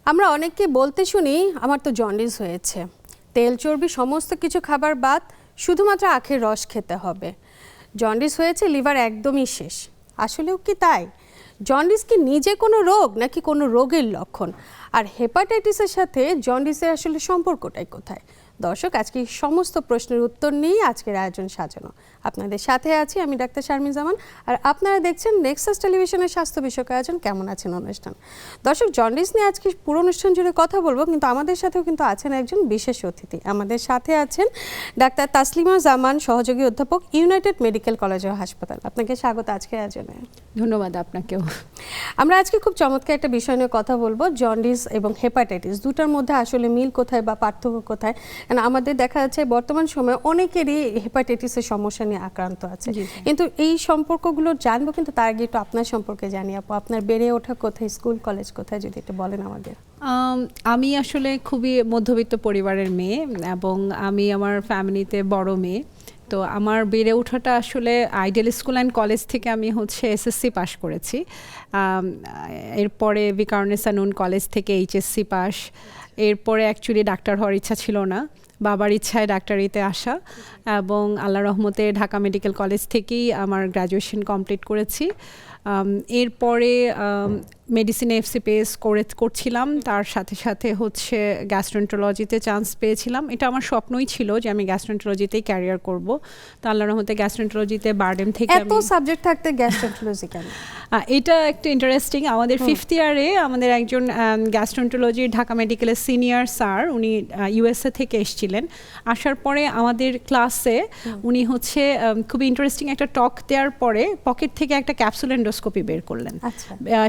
আমরা অনেককে বলতে শুনি আমার তো জন্ডিস হয়েছে, তেল চর্বি সমস্ত কিছু খাবার বাদ শুধুমাত্র আখের রস খেতে হবে। জন্ডিস হয়েছে, লিভার একদমই শেষ। আসলেও কি তাই? জন্ডিস কি নিজে কোনো রোগ নাকি কোনো রোগের লক্ষণ? আর হেপাটাইটিসের সাথে জন্ডিসের আসলে সম্পর্কটাই কোথায়? দর্শক, আজকে সমস্ত প্রশ্নের উত্তর নিয়ে আজকের আয়োজন সাজানো। আপনাদের সাথে আছি আমি ডাক্তার শারমিন জামান, আর আপনারা দেখছেন নেক্সাস টেলিভিশনের স্বাস্থ্য বিষয়ক আয়োজন কেমন আছেন অনুষ্ঠান। দর্শক, জন্ডিস নিয়ে আজকে পুরো অনুষ্ঠান জুড়ে কথা বলবো, কিন্তু আমাদের সাথেও কিন্তু আছেন একজন বিশেষ অতিথি। আমাদের সাথে আছেন ডাক্তার তাসলিমা জামান, সহযোগী অধ্যাপক, ইউনাইটেড মেডিকেল কলেজ ও হাসপাতাল। আপনাকে স্বাগত আজকের আয়োজনে। ধন্যবাদ আপনাকেও। আমরা আজকে খুব চমৎকার একটা বিষয় নিয়ে কথা বলবো, জন্ডিস এবং হেপাটাইটিস দুটার মধ্যে আসলে মিল কোথায় বা পার্থক্য কোথায়। কারণ আমাদের দেখা যাচ্ছে বর্তমান সময়ে অনেকেরই হেপাটাইটিসের সমস্যা নিয়ে আক্রান্ত আছে, কিন্তু এই সম্পর্কগুলো জানবো, কিন্তু তার আগে একটু আপনার সম্পর্কে জানি আপু। আপনার বেড়ে ওঠা কোথায়, স্কুল কলেজ কোথায়, যদি একটু বলেন আমাদের। আমি আসলে খুবই মধ্যবিত্ত পরিবারের মেয়ে এবং আমি আমার ফ্যামিলিতে বড় মেয়ে। তো আমার বেড়ে ওঠাটা আসলে আইডিয়াল স্কুল অ্যান্ড কলেজ থেকে আমি এসএসসি পাস করেছি। এরপরে ভিকারুননিসা নূন কলেজ থেকে এইচএসসি পাস। এরপরে অ্যাকচুয়ালি ডাক্তার হওয়ার ইচ্ছা ছিল না, বাবার ইচ্ছায় ডাক্তারিতে আসা, এবং আল্লাহ রহমতে ঢাকা মেডিকেল কলেজ থেকেই আমার গ্র্যাজুয়েশন কমপ্লিট করেছি। এরপরে মেডিসিনে এফসিপিএস করছিলাম, তার সাথে সাথে গ্যাস্ট্রোএন্টারোলজিতে চান্স পেয়েছিলাম। এটা আমার স্বপ্নই ছিল যে আমি গ্যাস্ট্রোএন্টারোলজিতেই ক্যারিয়ার করব। তো আল্লাহর রহমতে গ্যাস্ট্রোএন্টারোলজিতে বারডেম থেকে এত সাবজেক্ট থাকতে গ্যাস্ট্রোএন্টারোলজি কেন? এটা একটু ইন্টারেস্টিং। আমাদের 5th ইয়ারে আমাদের একজন গ্যাস্ট্রোএন্টারোলজির ঢাকা মেডিকেলের সিনিয়র স্যার, উনি ইউএসএ থেকে এসেছিলেন। আসার পরে আমাদের ক্লাসে উনি খুব ইন্টারেস্টিং একটা টক দেওয়ার পরে পকেট থেকে একটা ক্যাপসুল এন্ডোস্কোপি বের করলেন।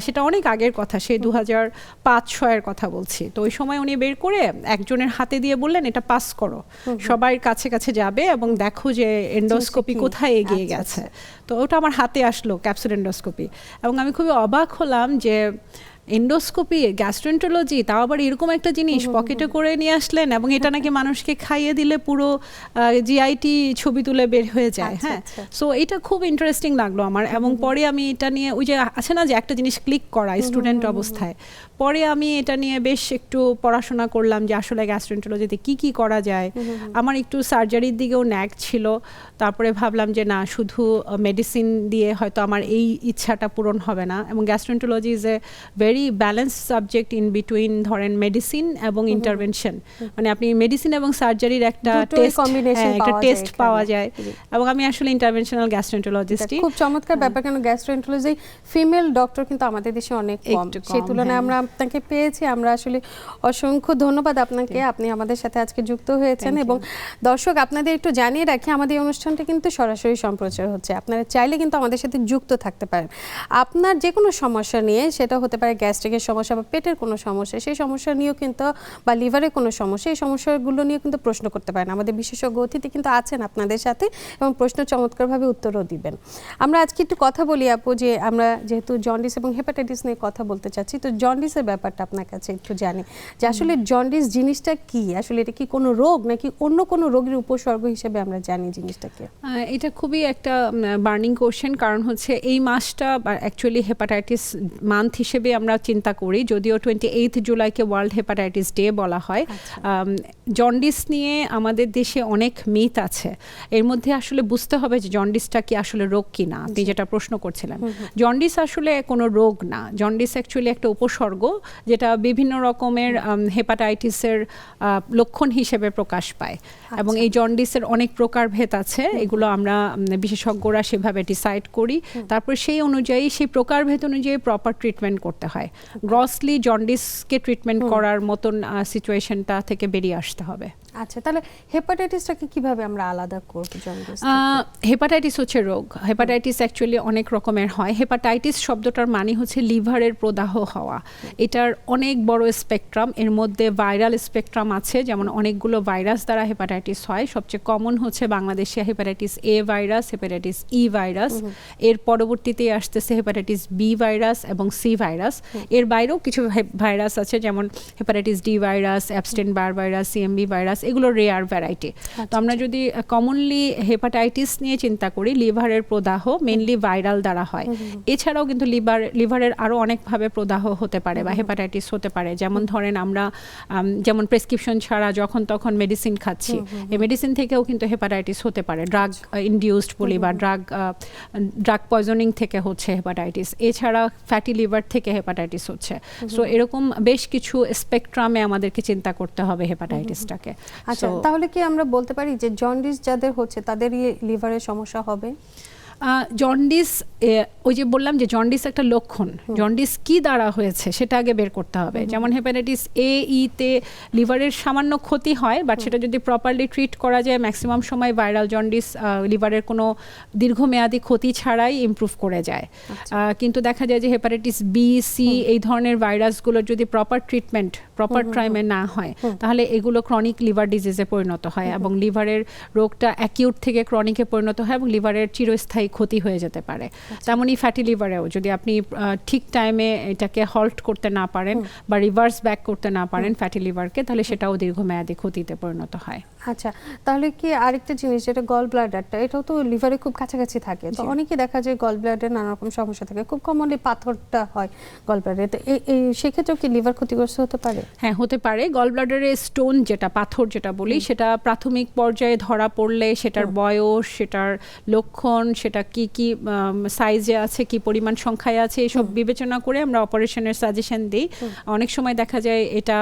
সেটা অনেক আগের কথা, সেই 2005-06 কথা বলছি। তো ওই সময় উনি বের করে একজনের হাতে দিয়ে বললেন, এটা পাস করো, সবাই কাছে কাছে যাবে এবং দেখো যে এন্ডোস্কোপি কোথায় এগিয়ে গেছে। তো ওটা আমার হাতে আসলো, ক্যাপসুল এন্ডোস্কোপি, এবং আমি খুবই অবাক হলাম যে এন্ডোস্কোপি, গ্যাস্ট্রোএন্টারোলজি, তাও আবার এরকম একটা জিনিস পকেটে করে নিয়ে আসলেন, এবং এটা নাকি মানুষকে খাইয়ে দিলে পুরো জিআইটি ছবি তুলে বের হয়ে যায়। হ্যাঁ, সো এটা খুব ইন্টারেস্টিং লাগলো আমার। এবং পরে আমি এটা নিয়ে, ওই যে আছে না যে একটা জিনিস ক্লিক করা স্টুডেন্ট অবস্থায়, পরে আমি এটা নিয়ে বেশ একটু পড়াশোনা করলাম যে আসলে গ্যাস্ট্রোএন্টারোলজিতে কি কি করা যায়। আমার একটু সার্জারির দিকেও ন্যাক ছিল। তারপরে ভাবলাম যে না, শুধু মেডিসিন দিয়ে হয়তো আমার এই ইচ্ছাটা পূরণ হবে না, এবং gastroenterology is a very balanced subject in between, ধরেন মেডিসিন এবং ইন্টারভেনশন, মানে আপনি মেডিসিন এবং সার্জারির একটা টেস্ট পাওয়া যায়। এবং আমি আসলে ইন্টারভেনশনাল গ্যাস্ট্রোএন্টারোলজিস্টই। খুব চমৎকার ব্যাপার, কেন গ্যাস্ট্রোএন্টারোলজি ফিমেল ডক্টর কিন্তু আমাদের দেশে অনেক কম, সেই তুলনায় আমরা আপনাকে পেয়েছি। আমরা আসলে অসংখ্য ধন্যবাদ আপনাকে, আপনি আমাদের সাথে আজকে যুক্ত হয়েছেন। এবং দর্শক, আপনাদের একটু জানিয়ে রাখি, আমাদের এই অনুষ্ঠানটা কিন্তু সরাসরি সম্প্রচার হচ্ছে। আপনারা চাইলে কিন্তু আমাদের সাথে যুক্ত থাকতে পারেন। আপনার যে কোনো সমস্যা নিয়ে, সেটা হতে পারে গ্যাস্ট্রিকের সমস্যা বা পেটের কোনো সমস্যা, সেই সমস্যা নিয়েও কিন্তু, বা লিভারের কোনো সমস্যা, এই সমস্যাগুলো নিয়ে কিন্তু প্রশ্ন করতে পারেন। আমাদের বিশেষজ্ঞ অতিথি কিন্তু আছেন আপনাদের সাথে, এবং প্রশ্ন চমৎকারভাবে উত্তরও দিবেন। আমরা আজকে একটু কথা বলি আপু, যে আমরা যেহেতু জন্ডিস এবং হেপাটাইটিস নিয়ে কথা বলতে চাচ্ছি, তো জন্ডিসের ব্যাপারটা আপনার কাছে একটু জানি, যে আসলে জন্ডিস জিনিসটা কি, আসলে এটা কি কোনো রোগ নাকি অন্য কোনো রোগের উপসর্গ হিসেবে আমরা জানি জিনিসটাকে? এটা খুবই একটা বার্নিং কোশ্চেন, কারণ এই মাসটা অ্যাকচুয়ালি হেপাটাইটিস মান্থ হিসেবে আমরা চিন্তা করি, যদিও 28 জুলাইকে ওয়ার্ল্ড হেপাটাইটিস ডে বলা হয়। জন্ডিস নিয়ে আমাদের দেশে অনেক মিথ আছে, এর মধ্যে আসলে বুঝতে হবে যে জন্ডিসটা কি আসলে রোগ কি না। আপনি যেটা প্রশ্ন করছিলেন, জন্ডিস আসলে কোনো রোগ না। জন্ডিস অ্যাকচুয়ালি একটা উপসর্গ, যেটা বিভিন্ন রকমের হেপাটাইটিসের লক্ষণ হিসেবে প্রকাশ পায়। এবং এই জন্ডিসের অনেক প্রকারভেদ আছে, এগুলো আমরা বিশেষজ্ঞরা সেভাবে ডিসাইড করি। তারপর সেই অনুযায়ী, সেই প্রকারভেদ অনুযায়ী প্রপার ট্রিটমেন্ট করতে হয়। গ্রসলি জন্ডিসকে ট্রিটমেন্ট করার মতন সিচুয়েশনটা থেকে বেরিয়ে আসতে হবে। আচ্ছা, তাহলে হেপাটাইটিসটাকে কিভাবে আমরা আলাদা করব জন্ডিস থেকে? হেপাটাইটিস রোগ। হেপাটাইটিস অ্যাকচুয়ালি অনেক রকমের হয়। হেপাটাইটিস শব্দটার মানে লিভারের প্রদাহ হওয়া। এটার অনেক বড় স্পেকট্রাম, এর মধ্যে ভাইরাল স্পেকট্রাম আছে, যেমন অনেকগুলো ভাইরাস দ্বারা হেপাটাইটিস হয়। সবচেয়ে কমন বাংলাদেশে hepatitis A virus, hepatitis E virus, এর পরবর্তীতে আসতেছে হেপাটাইটিস বি ভাইরাস এবং সি ভাইরাস। এর বাইরেও কিছু ভাইরাস আছে, যেমন হেপাটাইটিস ডি ভাইরাস, অ্যাবস্টেন বার ভাইরাস, সিএমবি ভাইরাস, এগুলো রেয়ার ভ্যারাইটি। তো আমরা যদি কমনলি হেপাটাইটিস নিয়ে চিন্তা করি, লিভারের প্রদাহ মেইনলি ভাইরাল দ্বারা হয়। এছাড়াও কিন্তু লিভারের আরও অনেকভাবে প্রদাহ হতে পারে বা হেপাটাইটিস হতে পারে। যেমন ধরেন আমরা যেমন প্রেসক্রিপশন ছাড়া যখন তখন মেডিসিন খাচ্ছি, এই মেডিসিন থেকেও কিন্তু হেপাটাইটিস হতে পারে, ড্রাগ ইনডিউসড বলি বা ড্রাগ পয়জনিং থেকে হচ্ছে হেপাটাইটিস। এছাড়া ফ্যাটি লিভার থেকে হেপাটাইটিস হচ্ছে। সো এরকম বেশ কিছু স্পেকট্রামে আমাদেরকে চিন্তা করতে হবে হেপাটাইটিসটাকে। আচ্ছা, তাহলে কি আমরা বলতে পারি যে জন্ডিস যাদের হচ্ছে তাদেরই লিভারের সমস্যা হবে? জন্ডিস, ওই যে বললাম যে জন্ডিস একটা লক্ষণ, জন্ডিস কি দ্বারা হয়েছে সেটা আগে বের করতে হবে। যেমন হেপাটাইটিস এ তে লিভারের সামান্য ক্ষতি হয়, বাট সেটা যদি প্রপারলি ট্রিট করা যায় ম্যাক্সিমাম সময় ভাইরাল জন্ডিস লিভারের কোনো দীর্ঘমেয়াদী ক্ষতি ছাড়াই ইমপ্রুভ করে যায়। কিন্তু দেখা যায় যে হেপাটাইটিস বি, সি এই ধরনের ভাইরাসগুলোর যদি প্রপার ট্রিটমেন্ট প্রপার টাইমে না হয় তাহলে এগুলো ক্রনিক লিভার ডিজিজে পরিণত হয় এবং লিভারের রোগটা অ্যাকিউট থেকে ক্রনিকে পরিণত হয় এবং লিভারের চিরস্থায়ী ক্ষতি হয়ে যেতে পারে। তেমনই ফ্যাটি লিভারেও যদি আপনি ঠিক টাইমে এটাকে হল্ট করতে না পারেন বা রিভার্স ব্যাক করতে না পারেন ফ্যাটি লিভারকে, তাহলে সেটাও দীর্ঘমেয়াদী ক্ষতিতে পরিণত হয়। আচ্ছা, তাহলে কি আরেকটা জিনিস যেটা গল ব্লাডারটা, এটাও তো লিভারে খুব কাছাকাছি থাকে, তো অনেকে দেখা যায় গল ব্লাডারে নানা রকম সমস্যা থাকে, খুব কমনলি পাথরটা হয় গল ব্লাডারে, তো এই সেক্ষেত্রেও কি লিভার ক্ষতিগ্রস্ত হতে পারে? হ্যাঁ, হতে পারে। গল ব্লাডারে স্টোন যেটা পাথর যেটা বলি, সেটা প্রাথমিক পর্যায়ে ধরা পড়লে সেটার বয়স, সেটার লক্ষণ, সেটা কি কি সাইজে আছে, কি পরিমাণ সংখ্যায় আছে, এসব বিবেচনা করে আমরা অপারেশনের সাজেশন দিই। অনেক সময় দেখা যায় এটা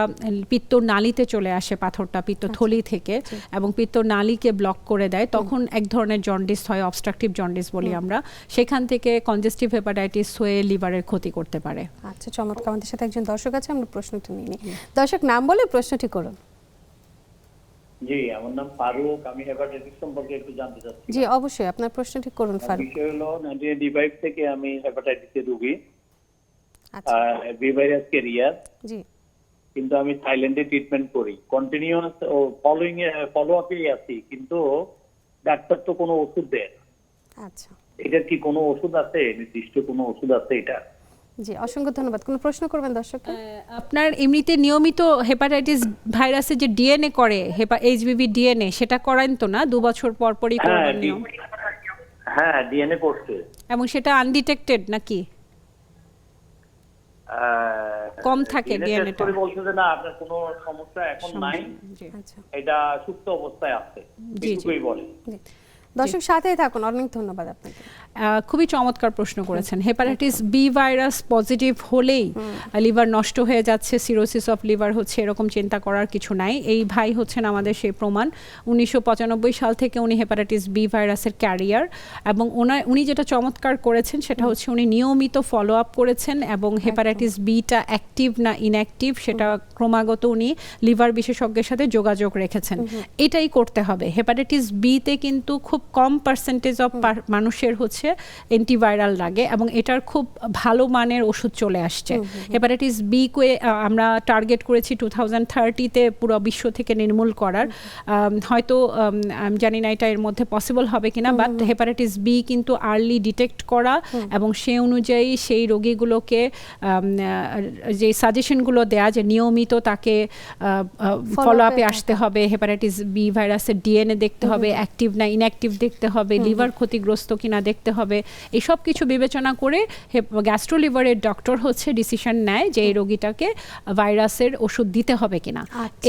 পিত্ত নালীতে চলে আসে পাথরটা পিত্তথলি থেকে এবং পিত্ত নালীকে ব্লক করে দেয়, তখন এক ধরনের জন্ডিস হয়, অবস্ট্রাকটিভ জন্ডিস বলি আমরা। সেখান থেকে কনজেস্টিভ হেপাটাইটিস হয়ে লিভারের ক্ষতি করতে পারে। আচ্ছা, চমৎকার। আমাদের সাথে একজন দর্শক আছে, আমরা প্রশ্নটি নিয়ে নিই। দর্শক নাম বলে প্রশ্নটি করুন। জি, আমার নাম ফারুক। আমি হেপাটাইটিস সম্পর্কে একটু জানতে চাচ্ছি। জি, অবশ্যই আপনার প্রশ্নটি করুন ফারুক। বিষয় হলো 1985 থেকে আমি হেপাটাইটিসের রোগী। আচ্ছা, বি ভাইরাস ক্যারিয়ার। জি, কিন্তু আমি থাইল্যান্ডে ট্রিটমেন্ট করি, কন্টিনিউয়াস ও ফলো আপেই আছি, কিন্তু ডাক্তার তো কোনো ওষুধ দেয় না। আচ্ছা, এটার কি কোনো ওষুধ আছে, নির্দিষ্ট কোনো ওষুধ আছে এটা? জি, অসংখ্য ধন্যবাদ। কোনো প্রশ্ন করবেন দর্শককে? আপনার এমনিতে নিয়মিত হেপাটাইটিস ভাইরাসের যে ডিএনএ করে, এইচবিভি ডিএনএ, সেটা করেন তো না? 2 বছর পর পরই করবেন নিয়ম? হ্যাঁ, ডিএনএ করছে। এবং সেটা আনডিটেক্টেড নাকি কম থাকে ডিএনএটা? বলছে যে না, আপনার কোনো সমস্যা এখন নাই, আচ্ছা, এটা সুস্থ অবস্থায় আছে, এটুকুই বলে। জি, দর্শক সাথেই থাকুন। অনেক ধন্যবাদ আপনাকে। খুবই চমৎকার প্রশ্ন করেছেন। হেপাটাইটিস বি ভাইরাস পজিটিভ হলেই লিভার নষ্ট হয়ে যাচ্ছে, সিরোসিস অফ লিভার হচ্ছে, এরকম চিন্তা করার কিছু নাই। এই ভাই হচ্ছেন আমাদের সেই প্রমাণ। 1995 সাল থেকে উনি হেপাটাইটিস বি ভাইরাসের ক্যারিয়ার এবং উনি যেটা চমৎকার করেছেন সেটা হচ্ছে উনি নিয়মিত ফলো আপ করেছেন এবং হেপাটাইটিস বিটা অ্যাক্টিভ না ইনঅ্যাক্টিভ সেটা ক্রমাগত উনি লিভার বিশেষজ্ঞের সাথে যোগাযোগ রেখেছেন। এটাই করতে হবে। হেপাটাইটিস বিতে কিন্তু খুব কম পার্সেন্টেজ অফ মানুষের হচ্ছে অ্যান্টিভাইরাল লাগে এবং এটার খুব ভালো মানের ওষুধ চলে আসছে। হেপাটাইটিস বি কে আমরা টার্গেট করেছি 2030-তে পুরো বিশ্ব থেকে নির্মূল করার। হয়তো আমি জানি না এটা এর মধ্যে পসিবল হবে কিনা, বাট হেপাটাইটিস বি কিন্তু আর্লি ডিটেক্ট করা এবং সেই অনুযায়ী সেই রোগীগুলোকে যে সাজেশনগুলো দেয়া যে নিয়মিত তাকে ফলো আপে আসতে হবে, হেপাটাইটিস বি ভাইরাসের ডিএনএ দেখতে হবে, অ্যাক্টিভ না ইনঅ্যাক্টিভ দেখতে হবে, লিভার ক্ষতিগ্রস্ত কিনা দেখতে হবে, এসব কিছু বিবেচনা করে গ্যাস্ট্রো লিভারের ডক্টর হচ্ছে ডিসিশন নেয় যে এই রোগীটাকে ভাইরাসের ওষুধ দিতে হবে কিনা।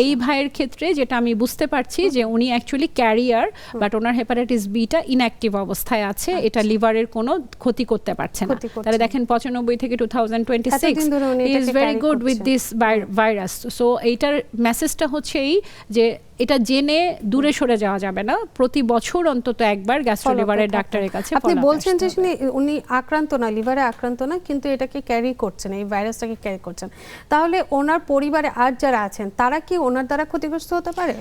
এই ভাইয়ের ক্ষেত্রে যেটা আমি বুঝতে পারছি যে উনি actually career, but owner hepatitis beta inactive অবস্থায় আছে, এটা লিভারের কোনো ক্ষতি করতে পারছে না। তাহলে দেখেন 95 থেকে 2026 is very good with this virus. So এইটার মেসেজটা হচ্ছে এই যে এটা জেনে দূরে সরে যাওয়া যাবে না, প্রতি বছর অন্তত একবার গ্যাস্ট্রো লিভারের ডাক্তারের কাছে। আপনি বলছেন যে উনি আক্রান্ত না, লিভারে আক্রান্ত না, কিন্তু এটাকে ক্যারি করছেন, এই ভাইরাসটাকে ক্যারি করছেন, তাহলে ওনার পরিবারে আর যারা আছেন তারা কি ওনার দ্বারা ক্ষতিগ্রস্ত হতে পারে?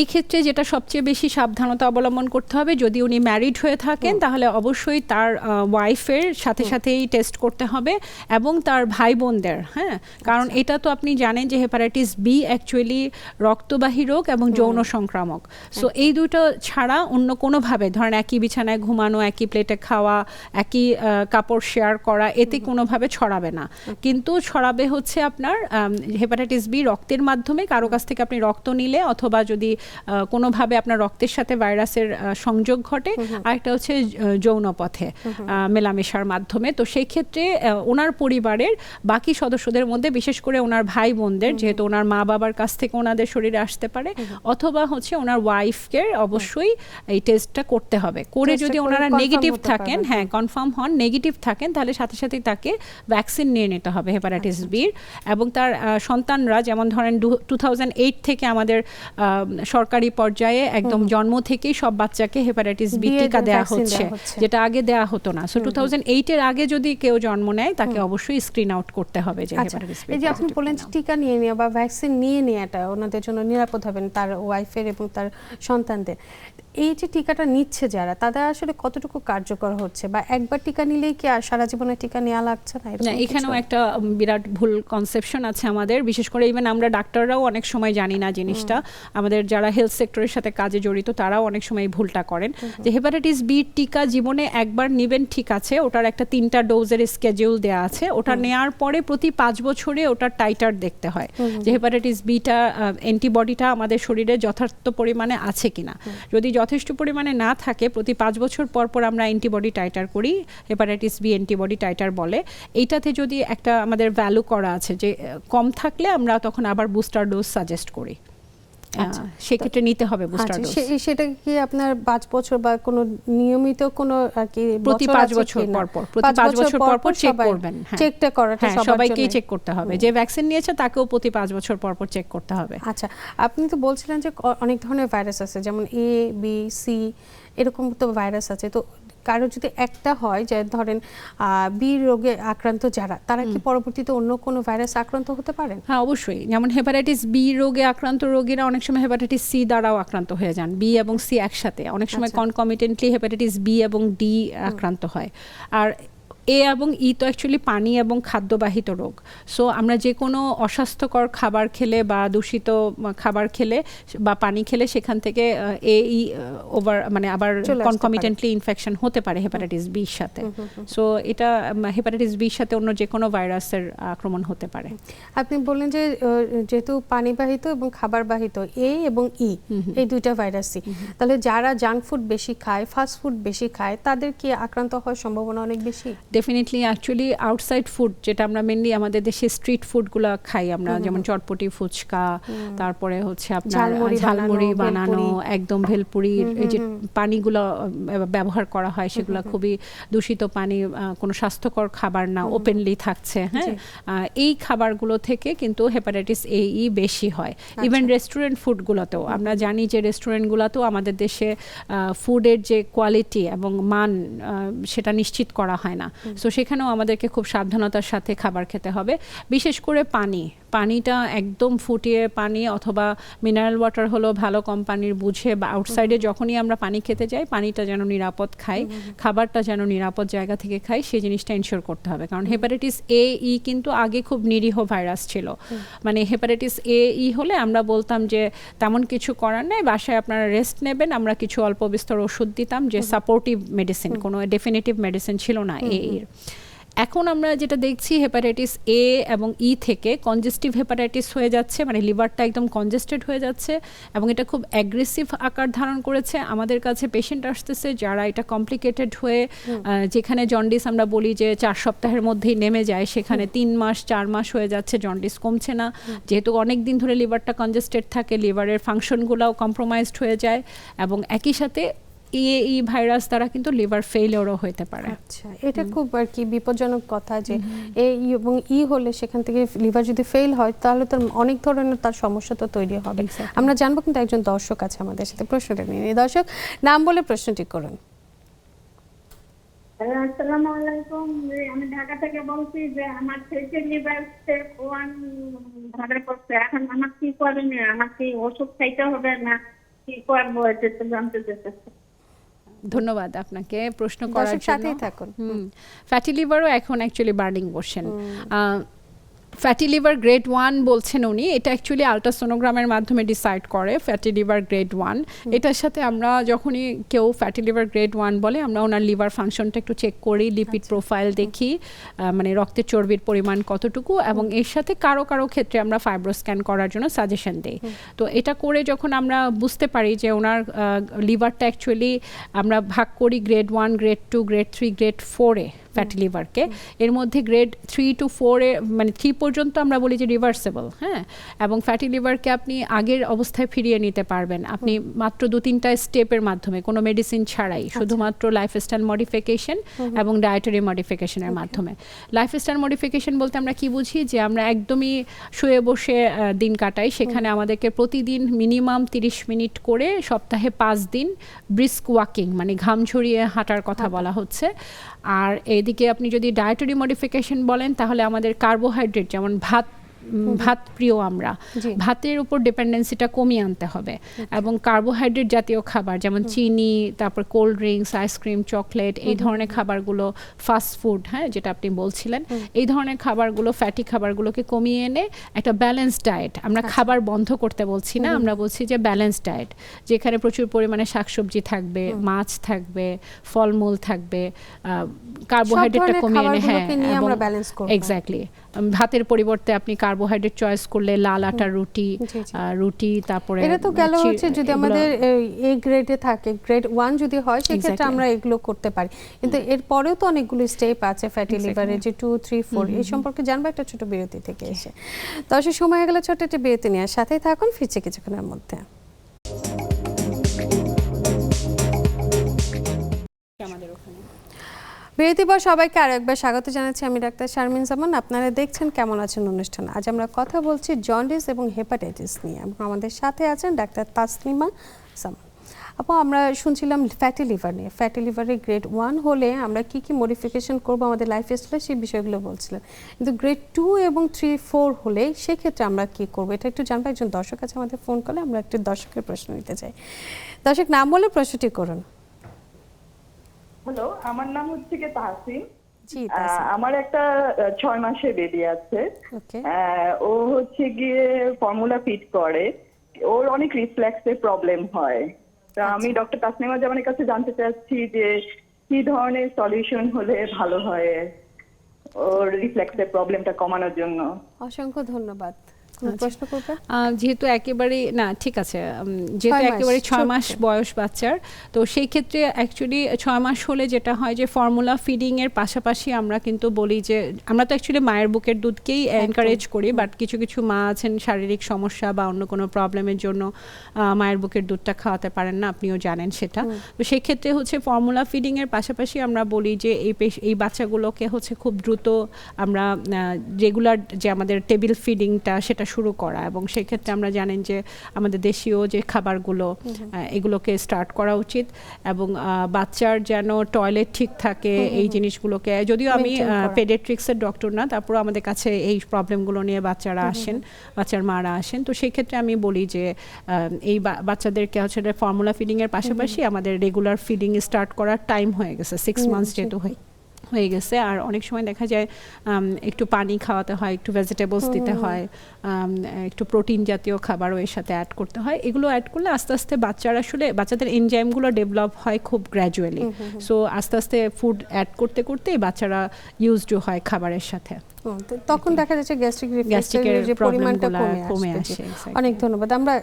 এই ক্ষেত্রে যেটা সবচেয়ে বেশি সাবধানতা অবলম্বন করতে হবে, যদি উনি ম্যারিড হয়ে থাকেন তাহলে অবশ্যই তার ওয়াইফের সাথে সাথেই টেস্ট করতে হবে এবং তার ভাই বোনদের। হ্যাঁ, কারণ এটা তো আপনি জানেন যে হেপাটাইটিস বি অ্যাকচুয়ালি রক্তবাহী রোগ এবং যৌন সংক্রামক। সো এই দুটো ছাড়া অন্য কোনোভাবে ধরেন একই বিছানায় ঘুমানো, একই প্লেটে খাওয়া, একই কাপড় শেয়ার করা, এতে কোনোভাবে ছড়াবে না। কিন্তু ছড়াবে হচ্ছে আপনার হেপাটাইটিস বি রক্তের মাধ্যমে, কারো কাছ থেকে আপনি রক্ত নিলে অথবা যদি কোনোভাবে আপনার রক্তের সাথে ভাইরাসের সংযোগ ঘটে, আরেকটা হচ্ছে যৌন পথে মেলামেশার মাধ্যমে। তো সেই ক্ষেত্রে ওনার পরিবারের বাকি সদস্যদের মধ্যে, বিশেষ করে ওনার ভাই বোনদের, যেহেতু ওনার মা বাবার কাছ থেকে ওনাদের শরীরে আসতে পারে, অথবা হচ্ছে ওনার ওয়াইফকে অবশ্যই এই টেস্টটা করতে হবে। করে যদি ওনারা নেগেটিভ থাকেন, হ্যাঁ কনফার্ম হন, নেগেটিভ থাকেন, তাহলে সাথে সাথে তাকে ভ্যাকসিন নিয়ে নিতে হবে হেপাটাইটিস বির। এবং তার সন্তানরা, যেমন ধরেন 2008 থেকে আমাদের সরকারি পর্যায়ে একদম জন্ম থেকেই সব বাচ্চাকে হেপাটাইটিস বি টিকা দেওয়া হচ্ছে, যেটা আগে দেওয়া হতো না। সো 2008 এর আগে যদি কেউ জন্ম নেয় তাকে অবশ্যই স্ক্রিন আউট করতে হবে যে হেপাটাইটিস বি। এই যে আপনি বলেন টিকা নিয়ে নেওয়া বা ভ্যাকসিন নিয়ে নেওয়াটা ওনাদের জন্য নিরাপদ হবে তার ওয়াইফের এবং তার সন্তানদের, এই যে টিকাটা নিচ্ছে যারা, তাদের আসলে কতটুকু কার্যকর হচ্ছে, বা একবার টিকা নিলেই কি আর সারা জীবনে টিকা নেওয়া লাগছে না? না, এখানেও একটা বিরাট ভুল কনসেপশন আছে আমাদের, বিশেষ করে ইভেন আমরা ডাক্তাররাও অনেক সময় জানি না জিনিসটা। আমাদের যারা হেলথ সেক্টরের সাথে কাজে জড়িত তারাও অনেক সময় ভুলটা করেন, যে হেপাটাইটিস বি টিকা জীবনে একবার নেবেন, ঠিক আছে, ওটার একটা 3টা ডোজের স্কেডিউল দেওয়া আছে, ওটা নেওয়ার পরে প্রতি 5 বছরে ওটার টাইটার দেখতে হয় যে হেপাটাইটিস বিটা অ্যান্টিবডিটা আমাদের শরীরে যথার্থ পরিমাণে আছে কিনা। যদি যথেষ্ট পরিমাণে না থাকে, প্রতি 5 বছর পর পর আমরা অ্যান্টিবডি টাইটার করি, হেপাটাইটিস বি অ্যান্টিবডি টাইটার বলে। এইটাতে যদি একটা আমাদের ভ্যালু করা আছে যে কম থাকলে আমরা তখন আবার বুস্টার ডোজ সাজেস্ট করি। সেক্ষেত্রে নিতে হবে বুস্টার ডোজ। সেটা কি আপনার 5 বছর বা কোনো নিয়মিত কোনো আর কি প্রতি 5 বছর পর পর, প্রতি 5 বছর পর পর চেক করবেন। চেকটা করাটা সবাইকেই চেক করতে হবে, যে ভ্যাকসিন নিয়েছে তাকেও প্রতি 5 বছর পর পর চেক করতে হবে। আচ্ছা, আপনি তো বলছিলেন যে অনেক ধরনের ভাইরাস আছে, যেমন এ বি সি এরকম তো ভাইরাস আছে। তো কারো যদি একটা হয়, যে ধরেন বি রোগে আক্রান্ত যারা, তারা কি পরবর্তীতে অন্য কোনো ভাইরাস আক্রান্ত হতে পারেন? হ্যাঁ, অবশ্যই। যেমন হেপাটাইটিস বি রোগে আক্রান্ত রোগীরা অনেক সময় হেপাটাইটিস সি দ্বারাও আক্রান্ত হয়ে যান, বি এবং সি একসাথে। অনেক সময় কনকমিটেন্টলি হেপাটাইটিস বি এবং ডি আক্রান্ত হয়। আর এ এবং ই তো অ্যাকচুয়ালি পানি এবং খাদ্যবাহিত রোগ। সো আমরা যে কোনো অস্বাস্থ্যকর খাবার খেলে বা দূষিত খাবার খেলে বা পানি খেলে সেখান থেকে এ ই ওভার মানে আবার কনকমিটেন্টলি ইনফেকশন হতে পারে হেপাটাইটিস বির সাথে। সো এটা হেপাটাইটিস বির সাথে অন্য যে কোনো ভাইরাসের আক্রমণ হতে পারে। আপনি বললেন যে যেহেতু পানিবাহিত এবং খাবারবাহিত এ এবং ই, এই দুইটা ভাইরাসই, তাহলে যারা জাঙ্ক ফুড বেশি খায়, ফাস্ট ফুড বেশি খায়, তাদের কি আক্রান্ত হওয়ার সম্ভাবনা অনেক বেশি? ডেফিনেটলি। অ্যাকচুয়ালি আউটসাইড ফুড, যেটা আমরা মেনলি আমাদের দেশে স্ট্রিট ফুডগুলো খাই আমরা, যেমন চটপটি, ফুচকা, তারপরে হচ্ছে আপনার ঝালমুড়ি বানানো, একদম ভেলপুরির এই যে পানিগুলো ব্যবহার করা হয়, সেগুলো খুবই দূষিত পানি, কোনো স্বাস্থ্যকর খাবার না, ওপেনলি থাকছে। হ্যাঁ, এই খাবারগুলো থেকে কিন্তু হেপাটাইটিস এ ই বেশি হয়। ইভেন রেস্টুরেন্ট ফুডগুলোতেও আমরা জানি যে রেস্টুরেন্টগুলোতেও আমাদের দেশে ফুডের যে কোয়ালিটি এবং মান সেটা নিশ্চিত করা হয় না। সো সেখানেও আমাদেরকে খুব সাবধানতার সাথে খাবার খেতে হবে। বিশেষ করে পানিটা একদম ফুটিয়ে পানি অথবা মিনারেল ওয়াটার হলো ভালো কোম্পানির বুঝে, বা আউটসাইডে যখনই আমরা পানি খেতে যাই পানিটা যেন নিরাপদ খাই, খাবারটা যেন নিরাপদ জায়গা থেকে খাই, সেই জিনিসটা ইনশিওর করতে হবে। কারণ হেপাটাইটিস এ ই কিন্তু আগে খুব নিরীহ ভাইরাস ছিল। মানে হেপাটাইটিস এ ই হলে আমরা বলতাম যে তেমন কিছু করার নেই, বাসায় আপনারা রেস্ট নেবেন, আমরা কিছু অল্প বিস্তর ওষুধ দিতাম, যে সাপোর্টিভ মেডিসিন, কোনো ডেফিনেটিভ মেডিসিন ছিল না এর। এখন আমরা যেটা দেখছি, হেপাটাইটিস এ এবং ই থেকে কনজেস্টিভ হেপাটাইটিস হয়ে যাচ্ছে, মানে লিভারটা একদম কনজেস্টেড হয়ে যাচ্ছে এবং এটা খুব অ্যাগ্রেসিভ আকার ধারণ করেছে। আমাদের কাছে পেশেন্ট আসতেছে যারা এটা কমপ্লিকেটেড হয়ে, যেখানে জন্ডিস আমরা বলি যে 4 সপ্তাহের মধ্যেই নেমে যায়, সেখানে 3 মাস 4 মাস হয়ে যাচ্ছে, জন্ডিস কমছে না। যেহেতু অনেক দিন ধরে লিভারটা কনজেস্টেড থাকে, লিভারের ফাংশনগুলোও কম্প্রোমাইজড হয়ে যায় এবং একই সাথে এই ভাইরাস দ্বারা কিন্তু লিভার ফেইলিওরও হতে পারে। আচ্ছা, এটা খুব আর কি বিপজ্জনক কথা, যে এ এবং ই হলে সেখান থেকে লিভার যদি ফেল হয় তাহলে তো অনেক ধরনের তার সমস্যা তো তৈরি হবে। আমরা জানবো, কিন্তু একজন দর্শক আছে আমাদের সাথে, প্রশ্নটা নিয়ে। দর্শক, নাম বলে প্রশ্নটি করুন। আসসালামু আলাইকুম, আমি ঢাকা থেকে বলছি যে আমার ছেলে লিভার স্টেপ 1 ধরা পড়ছে। এখন আমার কি করণীয়? আমার কি ওষুধ খাইতে হবে না কি করবো, এটা তো জানতে চাচ্ছি। ধন্যবাদ আপনাকে প্রশ্ন করার জন্য। সাথেই থাকুন। ফ্যাটি লিভারও এখন actually burning question. Fatty liver grade 1 বলছেন উনি, এটা অ্যাকচুয়ালি আলট্রাসোনোগ্রামের মাধ্যমে ডিসাইড করে ফ্যাটি লিভার গ্রেড 1। এটার সাথে আমরা যখনই কেউ ফ্যাটি লিভার গ্রেড 1 বলে, আমরা ওনার লিভার ফাংশনটা একটু চেক করি, লিপিড প্রোফাইল দেখি, মানে রক্তের চর্বির পরিমাণ কতটুকু, এবং এর সাথে কারো কারো ক্ষেত্রে আমরা ফাইব্রোস্ক্যান করার জন্য সাজেশন দিই। তো এটা করে যখন আমরা বুঝতে পারি যে ওনার লিভারটা অ্যাকচুয়ালি আমরা ভাগ করি গ্রেড 1, গ্রেড 2, গ্রেড 3, গ্রেড 4-এ ফ্যাটি লিভারকে। এর মধ্যে গ্রেড 3 to 4-এ মানে 3 পর্যন্ত আমরা বলি যে রিভার্সেবল, হ্যাঁ, এবং ফ্যাটি লিভারকে আপনি আগের অবস্থায় ফিরিয়ে নিতে পারবেন আপনি মাত্র 2-3টা স্টেপের মাধ্যমে, কোনো মেডিসিন ছাড়াই, শুধুমাত্র লাইফস্টাইল মডিফিকেশন এবং ডায়েটারি মডিফিকেশনের মাধ্যমে। লাইফস্টাইল মডিফিকেশন বলতে আমরা কি বুঝি, যে আমরা একদমই শুয়ে বসে দিন কাটাই, সেখানে আমাদেরকে প্রতিদিন মিনিমাম 30 মিনিট করে সপ্তাহে 5 দিন ব্রিস্ক ওয়াকিং মানে ঘাম ঝরিয়ে হাঁটার কথা বলা হচ্ছে। আর এদিকে আপনি যদি ডায়েটারি মডিফিকেশন বলেন, তাহলে আমাদের কার্বোহাইড্রেট, যেমন ভাত প্রিয় আমরা, ভাতের উপর ডিপেন্ডেন্সিটা কমিয়ে আনতে হবে, এবং কার্বোহাইড্রেট জাতীয় খাবার যেমন চিনি, তারপর কোল্ড ড্রিঙ্কস, আইসক্রিম, চকলেট, এই ধরনের খাবারগুলো, ফাস্ট ফুড, হ্যাঁ, যেটা আপনি বলছিলেন, এই ধরনের খাবারগুলো, ফ্যাটি খাবারগুলোকে কমিয়ে এনে একটা ব্যালেন্স ডায়েট, আমরা খাবার বন্ধ করতে বলছি না, আমরা বলছি যে ব্যালেন্স ডায়েট, যেখানে প্রচুর পরিমাণে শাকসবজি থাকবে, মাছ থাকবে, ফলমূল থাকবে, কার্বোহাইড্রেটটা কমিয়ে এনে, হ্যাঁ, এক্স্যাক্টলি, ভাতের পরিবর্তে আপনি কার্বোহাইড্রেট চয়েস করলে লাল আটার রুটি, তারপরে এটা তো গেল হচ্ছে যদি আমাদের এ গ্রেডে থাকে, গ্রেড 1 যদি হয় সেক্ষেত্রে আমরা এগুলো করতে পারি, কিন্তু এর পরেও তো অনেকগুলো স্টেপ আছে ফ্যাটি লিভারে, যে 2, 3, 4 এই সম্পর্কে জানবো একটা ছোট বিরতি থেকে এসে। দর্শক, সময় হয়ে গেল ছোট্ট একটা বিরতি নিয়ে, সাথেই থাকুন, ফিরছে কিছুক্ষণের মধ্যে। বিরতি পর সবাইকে আরো একবার স্বাগত জানাচ্ছি। আমি ডাক্তার শারমিন জামান। আপনারা দেখছেন কেমন আছেন অনুষ্ঠান। আজ আমরা কথা বলছি জন্ডিস এবং হেপাটাইটিস নিয়ে, এবং আমাদের সাথে আছেন ডাক্তার তাসনিমা জামান। আপু, আমরা শুনছিলাম ফ্যাটি লিভার নিয়ে, ফ্যাটি লিভারে গ্রেড 1 হলে আমরা কি কি মডিফিকেশন করবো আমাদের লাইফস্টাইলে, সেই বিষয়গুলো বলছিলেন, কিন্তু গ্রেড 2 এবং 3, 4 হলে সেক্ষেত্রে আমরা কি করবো, এটা একটু জানবো। একজন দর্শক আছে আমাদের ফোন কলে, আমরা একটু দর্শকের প্রশ্ন নিতে চাই। দর্শক, নাম বলে প্রশ্নটি করুন। হ্যালো, আমার নাম হচ্ছে কি তাহসিন। জি, আমার একটা 6 মাসের বেবি আছে। ওকে। ও হচ্ছে গিয়ে ফর্মুলা ফিট করে, ওর অনেক রিফ্লেক্সের প্রবলেম হয়। তা আমি ডক্টর তাসনিমা জামানের কাছে জানতে চাচ্ছি যে কি ধরনের সলিউশন হলে ভালো হয় ওর রিফ্লেক্সের প্রবলেমটা কমানোর জন্য। অসংখ্য ধন্যবাদ। প্রশ্ন করবেন? যেহেতু একেবারে না, ঠিক আছে, যেহেতু একেবারে 6 মাস বয়স বাচ্চার, তো সেই ক্ষেত্রে অ্যাকচুয়ালি 6 মাস হলে যেটা হয় যে ফর্মুলা ফিডিং এর পাশাপাশি আমরা কিন্তু বলি যে আমরা তো অ্যাকচুয়ালি মায়ের বুকের দুধকেই এনকারেজ করি, বাট কিছু কিছু মা আছেন শারীরিক সমস্যা বা অন্য কোনো প্রবলেমের জন্য মায়ের বুকের দুধটা খাওয়াতে পারেন না, আপনিও জানেন সেটা। তো সেই ক্ষেত্রে হচ্ছে ফর্মুলা ফিডিং এর পাশাপাশি আমরা বলি যে এই বাচ্চাগুলোকে হচ্ছে খুব দ্রুত আমরা রেগুলার যে আমাদের টেবিল ফিডিংটা সেটা শুরু করা, এবং সেই ক্ষেত্রে আমরা জানেন যে আমাদের দেশীয় যে খাবারগুলো এগুলোকে স্টার্ট করা উচিত, এবং বাচ্চার যেন টয়লেট ঠিক থাকে এই জিনিসগুলোকে, যদিও আমি পেডিয়াট্রিক্সের ডক্টর না, তারপর আমাদের কাছে এই প্রবলেমগুলো নিয়ে বাচ্চারা আসেন, বাচ্চার মারা আসেন। তো সেই ক্ষেত্রে আমি বলি যে এই বাচ্চাদেরকে হচ্ছে ফর্মুলা ফিডিং এর পাশাপাশি আমাদের রেগুলার ফিডিং স্টার্ট করার টাইম হয়ে গেছে, 6 মান্থস যেহেতু হয়ে গেছে। আর অনেক সময় দেখা যায় একটু পানি খাওয়াতে হয়, একটু ভেজিটেবলস দিতে হয়, একটু প্রোটিন জাতীয় খাবারও এর সাথে অ্যাড করতে হয়। এগুলো অ্যাড করলে আস্তে আস্তে বাচ্চাদের এনজাইমগুলো ডেভেলপ হয় খুব গ্র্যাজুয়ালি। সো আস্তে আস্তে ফুড অ্যাড করতে করতে বাচ্চারা ইউজড হয় খাবারের সাথে, তখন দেখা যাচ্ছে গ্যাস্ট্রিকের যে পরিমাণটা কমে আসে। অনেক ধন্যবাদ। আমরা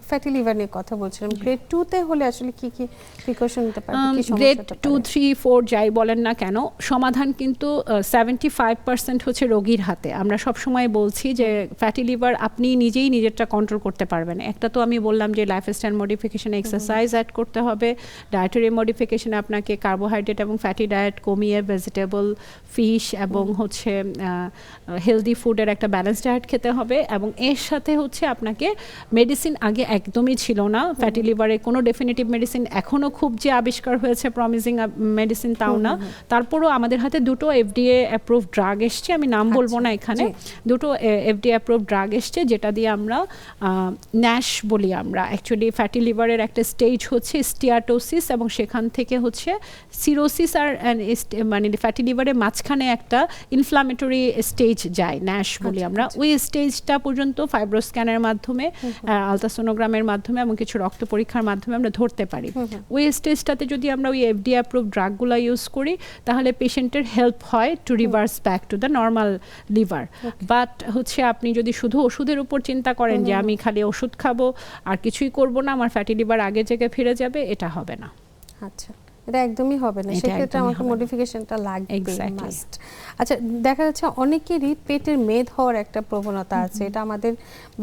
ফ্যাটি লিভার নিয়ে কথা বলছিলাম, গ্রেড 2 তে হলে আসলে কি কি প্রিকশন নিতে পারবে, কি সমস্যা? গ্রেড 2, 3, 4 যাই বলেন না কেন, সমাধান কিন্তু 75% হচ্ছে রোগীর হাতে। আমরা সব সময় বলছি যে ফ্যাটি লিভার আপনি নিজেই নিজেরটা কন্ট্রোল করতে পারবেন। একটা তো আমি বললাম যে লাইফস্টাইল মডিফিকেশন, এক্সারসাইজ অ্যাড করতে হবে, ডায়েটারি মডিফিকেশনে আপনাকে কার্বোহাইড্রেট এবং ফ্যাটি ডায়েট কমিয়ে ভেজিটেবল, ফিশ এবং হচ্ছে হেলদি ফুডের একটা ব্যালেন্স ডায়েট খেতে হবে, এবং এর সাথে হচ্ছে আপনাকে মেডিসিন আগে একদমই ছিল না ফ্যাটি লিভারে, কোনো ডেফিনিটিভ মেডিসিন এখনও খুব যে আবিষ্কার হয়েছে প্রমিজিং মেডিসিন তাও না। তারপরও আমাদের হাতে দুটো FDA অ্যাপ্রুভ ড্রাগ এসছে, আমি নাম বলবো না এখানে, দুটো FDA অ্যাপ্রুভ ড্রাগ এসছে যেটা দিয়ে আমরা ন্যাশ বলি আমরা, অ্যাকচুয়ালি ফ্যাটি লিভারের একটা স্টেজ হচ্ছে স্টিয়াটোসিস, এবং সেখান থেকে হচ্ছে সিরোসিস, আর মানে ফ্যাটি লিভারের মাঝখানে একটা ইনফ্লামেটরি স্টেজ যায়, ন্যাশ বলি আমরা, ওই স্টেজটা পর্যন্ত ফাইব্রোস্ক্যানের মাধ্যমে, আলট্রাসোনোগ্রামের মাধ্যমে এবং কিছু রক্ত পরীক্ষার মাধ্যমে আমরা ধরতে পারি। ওই স্টেজটাতে যদি আমরা ওই FDA অ্যাপ্রুভ ড্রাগগুলো ইউজ করি তাহলে পেশেন্টের হেল্প হয় to reverse back to the normal liver. But হচ্ছে আপনি যদি শুধু ওষুধের উপর চিন্তা করেন যে আমি খালি ওষুধ খাবো আর কিছুই করব না, আমার ফ্যাটি লিভার আগের জায়গায় ফিরে যাবে, এটা হবে না। আচ্ছা, এটা একদমই হবে না, সেক্ষেত্রে আমাকে মডিফিকেশনটা লাগবে মাস্ট। আচ্ছা, দেখা যাচ্ছে অনেকেরই পেটের মেদ হওয়ার একটা প্রবণতা আছে, এটা আমাদের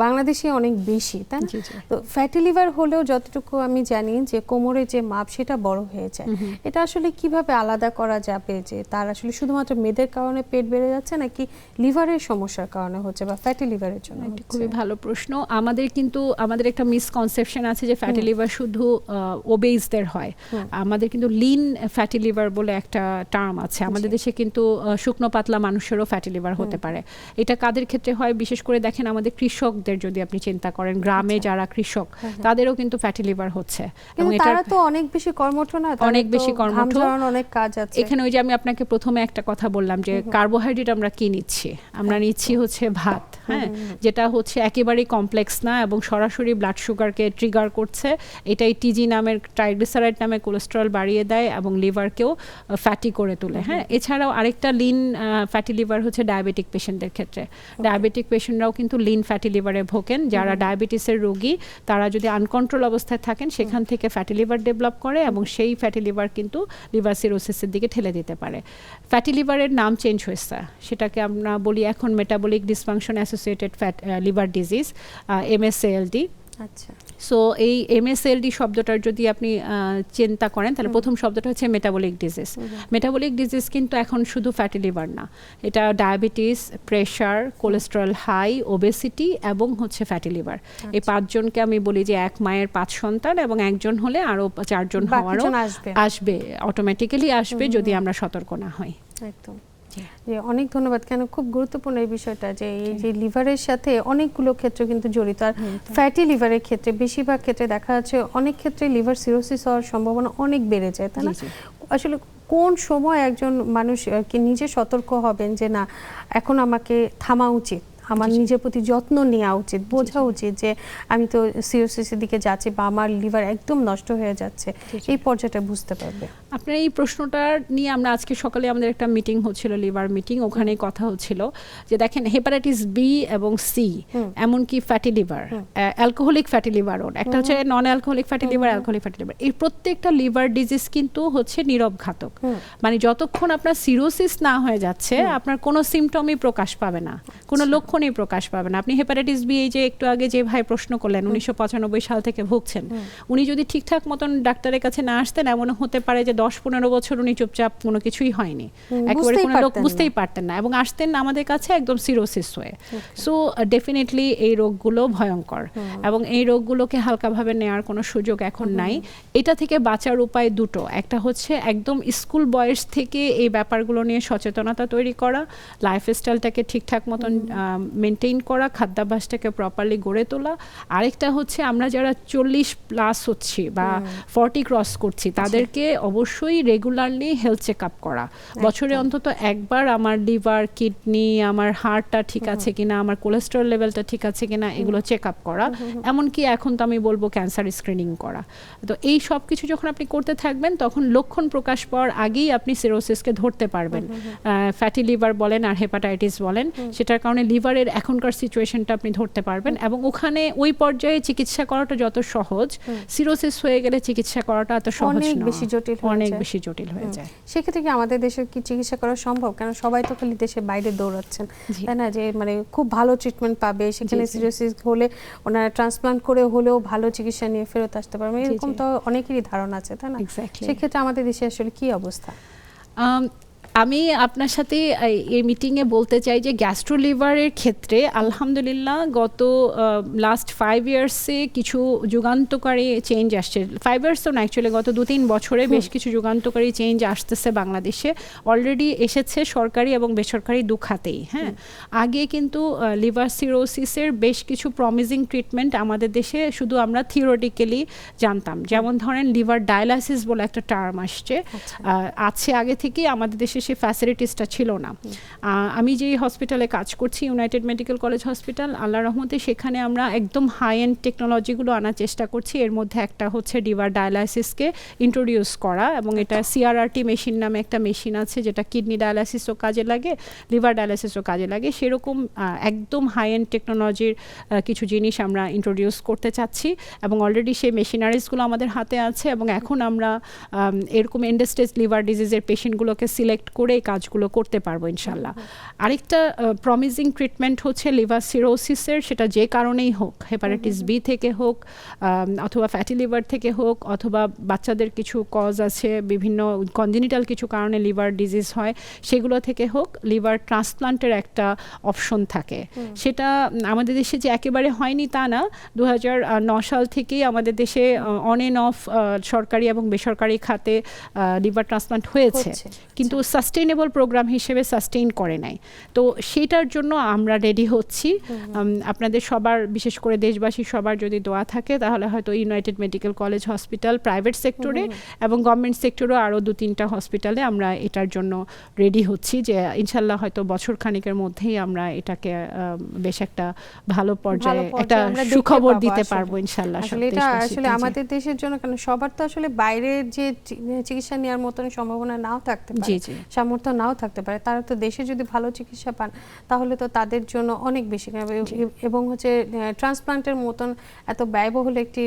বাংলাদেশে অনেক বেশি, তাই না? তো ফ্যাটি লিভার হলেও যতটুকু আমি জানি যে কোমরের যে মাপ সেটা বড় হয়ে যায়, এটা আসলে কিভাবে আলাদা করা যাবে যে তার আসলে শুধুমাত্র মেদের কারণে পেট বেড়ে যাচ্ছে নাকি লিভারের সমস্যার কারণে হচ্ছে বা ফ্যাটি লিভারের জন্য? খুবই ভালো প্রশ্ন। আমাদের একটা মিসকনসেপশন আছে যে ফ্যাটি লিভার শুধু ওবেজদের হয়। আমাদের কিন্তু লিন ফ্যাটি লিভার বলে একটা টার্ম আছে আমাদের দেশে, কিন্তু শুকনো পাতলা মানুষেরও ফ্যাটি লিভার হতে পারে। এটা কাদের ক্ষেত্রে হয়? বিশেষ করে দেখেন আমাদের কৃষকদের যদি আপনি চিন্তা করেন, গ্রামে যারা কৃষক তাদেরও কিন্তু ফ্যাটি লিভার হচ্ছে, এবং তারা তো অনেক বেশি কর্মঠ না, অনেক বেশি কর্মঠ, অনেক কাজ আছে। এখানে ওই যে আমি আপনাকে প্রথমে একটা কথা বললাম যে কার্বোহাইড্রেট আমরা কি নিচ্ছি, আমরা নিচ্ছি হচ্ছে ভাত, হ্যাঁ, যেটা হচ্ছে একেবারেই কমপ্লেক্স না এবং সরাসরি ব্লাড সুগারকে ট্রিগার করছে। এটাই টিজি নামের, ট্রাইগ্লিসারাইড নামে কোলেস্টেরল বাড়িয়ে দেয় এবং লিভারকেও ফ্যাটি করে তোলে। হ্যাঁ, এছাড়াও আরেকটা লিন ফ্যাটি লিভার হচ্ছে ডায়াবেটিক পেশেন্টদের ক্ষেত্রে। ডায়াবেটিক পেশেন্টরাও কিন্তু লিন ফ্যাটি লিভারে ভোগেন। যারা ডায়াবেটিসের রোগী তারা যদি আনকন্ট্রোল অবস্থায় থাকেন সেখান থেকে ফ্যাটি লিভার ডেভেলপ করে এবং সেই ফ্যাটি লিভার কিন্তু লিভার সিরোসিসের দিকে ঠেলে দিতে পারে। ফ্যাটি লিভারের নাম চেঞ্জ হয়েছে, সেটাকে আমরা বলি এখন metabolic dysfunction associated liver disease, MSALD। আচ্ছা, সো এই MSLD শব্দটার যদি আপনি চিন্তা করেন তাহলে প্রথম শব্দটা হচ্ছে মেটাবলিক ডিজিজ। মেটাবলিক ডিজিজ কিন্তু এখন শুধু ফ্যাটি লিভার না, এটা diabetes, pressure, cholesterol high, obesity এবং হচ্ছে ফ্যাটি লিভার। এই পাঁচজনকে আমি বলি যে এক মায়ের 5 সন্তান এবং একজন হলে আরো 4 জন হওয়ারও আসবে, অটোমেটিক্যালি আসবে যদি আমরা সতর্ক না হই। একদম। অনেক ধন্যবাদ। কেন খুব গুরুত্বপূর্ণ এই বিষয়টা যে এই যে লিভারের সাথে অনেকগুলো ক্ষেত্র কিন্তু জড়িত, আর ফ্যাটি লিভারের ক্ষেত্রে বেশিরভাগ ক্ষেত্রে দেখা যাচ্ছে অনেক ক্ষেত্রে লিভার সিরোসিস হওয়ার সম্ভাবনা অনেক বেড়ে যায়, তাই না? আসলে কোন সময় একজন মানুষ কি নিজে সতর্ক হবেন যে না এখন আমাকে থামা উচিত, আমার নিজের প্রতি যত্ন নেওয়া উচিত, বোঝা উচিত যে আমি তো সিরোসিসের দিকে যাচ্ছি বা আমার লিভার একদম নষ্ট হয়ে যাচ্ছে, এই পর্যায়টা বুঝতে পারবে? আপনার এই প্রশ্নটা নিয়ে আমরা আজকে সকালে আমাদের একটা মিটিং হচ্ছিল, লিভার মিটিং, ওখানেই কথা হচ্ছিল যে দেখেন হেপাটাইটিস বি এবং সি, এমনকি ফ্যাটি লিভার, অ্যালকোহলিক ফ্যাটি লিভারও, একটা হচ্ছে non alcoholic fatty liver, alcoholic fatty liver, এই প্রত্যেকটা লিভার ডিজিজ কিন্তু হচ্ছে নীরব ঘাতক। মানে যতক্ষণ আপনার সিরোসিস না হয়ে যাচ্ছে আপনার কোনো সিমটমই প্রকাশ পাবে না, কোনো লক্ষণই প্রকাশ পাবে না। আপনি হেপাটাইটিস বি, এই যে একটু আগে যে ভাই প্রশ্ন করলেন 1995 সাল থেকে ভুগছেন, উনি যদি ঠিকঠাক মতন ডাক্তারের কাছে না আসতেন এমন হতে পারে যে 10-15 বছর উনি চুপচাপ, কোনো কিছুই হয়নি, একেবারে কোনো লোক বুঝতেই পারতেন না এবং আসতেন আমাদের কাছে একদম সিরোসিস হয়ে। সো ডেফিনেটলি এই রোগগুলো ভয়ঙ্কর এবং এই রোগগুলোকে হালকাভাবে নেওয়ার কোনো সুযোগ এখন নাই। এটা থেকে বাঁচার উপায় দুটো, একটা হচ্ছে একদম স্কুল বয়স থেকে এই ব্যাপারগুলো নিয়ে সচেতনতা তৈরি করা, লাইফস্টাইলটাকে ঠিকঠাক মতন মেনটেইন করা, খাদ্যাভ্যাসটাকে প্রপারলি গড়ে তোলা। আরেকটা হচ্ছে আমরা যারা 40+ হচ্ছি বা 40 ক্রস করছি তাদেরকে অবশ্যই রেগুলারলি হেলথ চেক আপ করা, বছরে অন্তত একবার আমার লিভার, কিডনি, আমার হার্টটা ঠিক আছে কিনা, আমার কোলেস্টেরল লেভেলটা ঠিক আছে কিনা, এগুলো চেক আপ করা। এমনকি এখন তো আমি বলবো ক্যান্সার স্ক্রিনিং করা। তো এই সব কিছু যখন আপনি করতে থাকবেন তখন লক্ষণ প্রকাশ পাওয়ার আগেই আপনি সিরোসিসকে ধরতে পারবেন। ফ্যাটি লিভার বলেন আর হেপাটাইটিস বলেন, সেটার কারণে লিভারের এখনকার সিচুয়েশনটা আপনি ধরতে পারবেন এবং ওখানে ওই পর্যায়ে চিকিৎসা করাটা যত সহজ, সিরোসিস হয়ে গেলে চিকিৎসা করাটা এত সহজ অনেক নয়, বেশি জটিল, অনেক বেশি জটিল হয়ে যায়। সেক্ষেত্রে কি আমাদের দেশে কি চিকিৎসা করা সম্ভব? কারণ সবাই তো খালি দেশের বাইরে দৌড়াচ্ছেন, তাই না? যে মানে খুব ভালো ট্রিটমেন্ট পাবে, সেখানে সিরোসিস হলে ওনারা ট্রান্সপ্লান্ট করে হলেও ভালো চিকিৎসা নিয়ে ফেরত আসতে পারবে, এরকম তো অনেকেরই ধারণা আছে, তাই না? সেক্ষেত্রে আমাদের দেশে আসলে কি অবস্থা? আমি আপনার সাথে এই মিটিংয়ে বলতে চাই যে গ্যাস্ট্রো লিভারের ক্ষেত্রে আলহামদুলিল্লাহ গত লাস্ট 5 ইয়ার্সে কিছু যুগান্তকারী চেঞ্জ আসছে। 5 ইয়ার্স তো না, অ্যাকচুয়ালি গত 2-3 বছরে বেশ কিছু যুগান্তকারী চেঞ্জ আসতেছে বাংলাদেশে, অলরেডি এসেছে সরকারি এবং বেসরকারি দুখাতেই। হ্যাঁ, আগে কিন্তু লিভার সিরোসিসের বেশ কিছু প্রমিজিং ট্রিটমেন্ট আমাদের দেশে শুধু আমরা থিওরিটিক্যালি জানতাম, যেমন ধরেন লিভার ডায়ালাইসিস বলে একটা টার্ম আসছে, আছে আগে থেকেই আমাদের দেশে সেই ফ্যাসিলিটিসটা ছিল না। আমি যেই হসপিটালে কাজ করছি ইউনাইটেড মেডিকেল কলেজ হসপিটাল, আল্লাহর রহমতে সেখানে আমরা একদম হাই এন্ড টেকনোলজিগুলো আনার চেষ্টা করছি। এর মধ্যে একটা হচ্ছে লিভার ডায়ালাইসিসকে ইন্ট্রোডিউস করা, এবং এটা সিআরআরটি মেশিন নামে একটা মেশিন আছে যেটা কিডনি ডায়ালাইসিসও কাজে লাগে, লিভার ডায়ালাইসিসও কাজে লাগে। সেরকম একদম হাই এন্ড টেকনোলজির কিছু জিনিস আমরা ইন্ট্রোডিউস করতে চাচ্ছি, এবং অলরেডি সেই মেশিনারিজগুলো আমাদের হাতে আছে, এবং এখন আমরা এরকম এন্ড স্টেজ লিভার ডিজিজের পেশেন্টগুলোকে সিলেক্ট করে এই কাজগুলো করতে পারবো ইনশাল্লাহ। আরেকটা প্রমিজিং ট্রিটমেন্ট হচ্ছে লিভার সিরোসিসের, সেটা যে কারণেই হোক, হেপাটাইটিস বি থেকে হোক অথবা ফ্যাটি লিভার থেকে হোক, অথবা বাচ্চাদের কিছু কজ আছে, বিভিন্ন কনজেনিটাল কিছু কারণে লিভার ডিজিজ হয়, সেগুলো থেকে হোক, লিভার ট্রান্সপ্লান্টের একটা অপশন থাকে। সেটা আমাদের দেশে যে একেবারে হয়নি তা না, 2009 সাল থেকেই আমাদের দেশে অন এন্ড অফ সরকারি এবং বেসরকারি খাতে লিভার ট্রান্সপ্লান্ট হয়েছে, কিন্তু সাস্টেইনেবল প্রোগ্রাম হিসেবে সাস্টেইন করে নাই। তো সেটার জন্য আমরা রেডি হচ্ছি। আপনাদের সবার, বিশেষ করে দেশবাসী সবার যদি দোয়া থাকে তাহলে হয়তো United medical college hospital private সেক্টরে এবং গভর্নমেন্ট সেক্টরেও আরও 2-3টা হসপিটালে আমরা এটার জন্য রেডি হচ্ছি, যে ইনশাল্লাহ হয়তো বছর খানিকের মধ্যেই আমরা এটাকে বেশ একটা ভালো পর্যায়ে একটা সুখবর দিতে পারবো ইনশাল্লাহ। আসলে এটা আসলে আমাদের দেশের জন্য, কারণ সবার তো আসলে বাইরের যে চিকিৎসা নেওয়ার মতন সম্ভাবনা নাও থাকতে পারে, সামর্থ্য নাও থাকতে পারে, তারা তো দেশে যদি ভালো চিকিৎসা পান তাহলে তো তাদের জন্য অনেক বেশি, এবং হচ্ছে ট্রান্সপ্লান্টের মতন এত ব্যয়বহুল একটি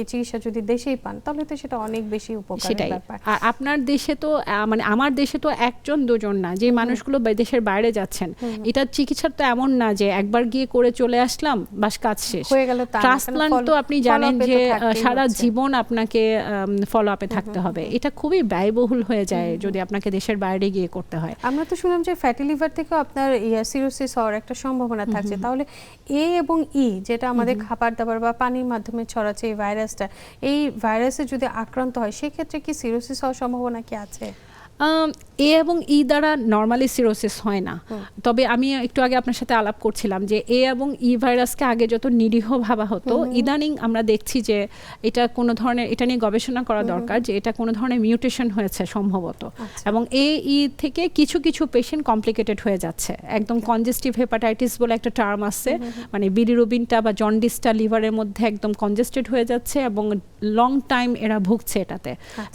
চিকিৎসা যদি দেশেই পান তাহলে তো সেটা অনেক বেশি উপকারের ব্যাপার। আর আপনার দেশে তো মানে আমার দেশে তো 1-2 না, যে মানুষগুলো দেশের বাইরে যাচ্ছেন, এটা চিকিৎসা তো এমন না যে একবার গিয়ে করে চলে আসলাম বাস কাজ শেষ হয়ে গেল। ট্রান্সপ্লান্ট তো আপনি জানেন যে সারা জীবন আপনাকে ফলো আপে থাকতে হবে, এটা খুবই ব্যয়বহুল হয়ে যায় যদি আপনাকে দেশের বাইরে গিয়ে করতে হয়। আমরা তো শুনলাম যে ফ্যাটি লিভার থেকেও আপনার সিরোসিস হওয়ার একটা সম্ভাবনা থাকছে, তাহলে এ এবং ই যেটা আমাদের খাবার দাবার বা পানির মাধ্যমে ছড়াচ্ছে এই ভাইরাসটা, এই ভাইরাসে যদি আক্রান্ত হয় সেক্ষেত্রে কি সিরোসিস হওয়ার সম্ভাবনা কি আছে? এ এবং ই দ্বারা নর্মালি সিরোসিস হয় না, তবে আমি একটু আগে আপনার সাথে আলাপ করছিলাম যে এ এবং ই ভাইরাসকে আগে যত নিরীহ ভাবা হতো, ইদানিং আমরা দেখছি যে এটা কোনো ধরনের, এটা নিয়ে গবেষণা করা দরকার যে এটা কোনো ধরনের মিউটেশন হয়েছে সম্ভবত, এবং এ ই থেকে কিছু কিছু পেশেন্ট কমপ্লিকেটেড হয়ে যাচ্ছে। একদম কনজেস্টিভ হেপাটাইটিস বলে একটা টার্ম আছে, মানে বিলিরুবিনটা বা জন্ডিসটা লিভারের মধ্যে একদম কনজেস্টেড হয়ে যাচ্ছে এবং লং টাইম এরা ভুগছে এটাতে,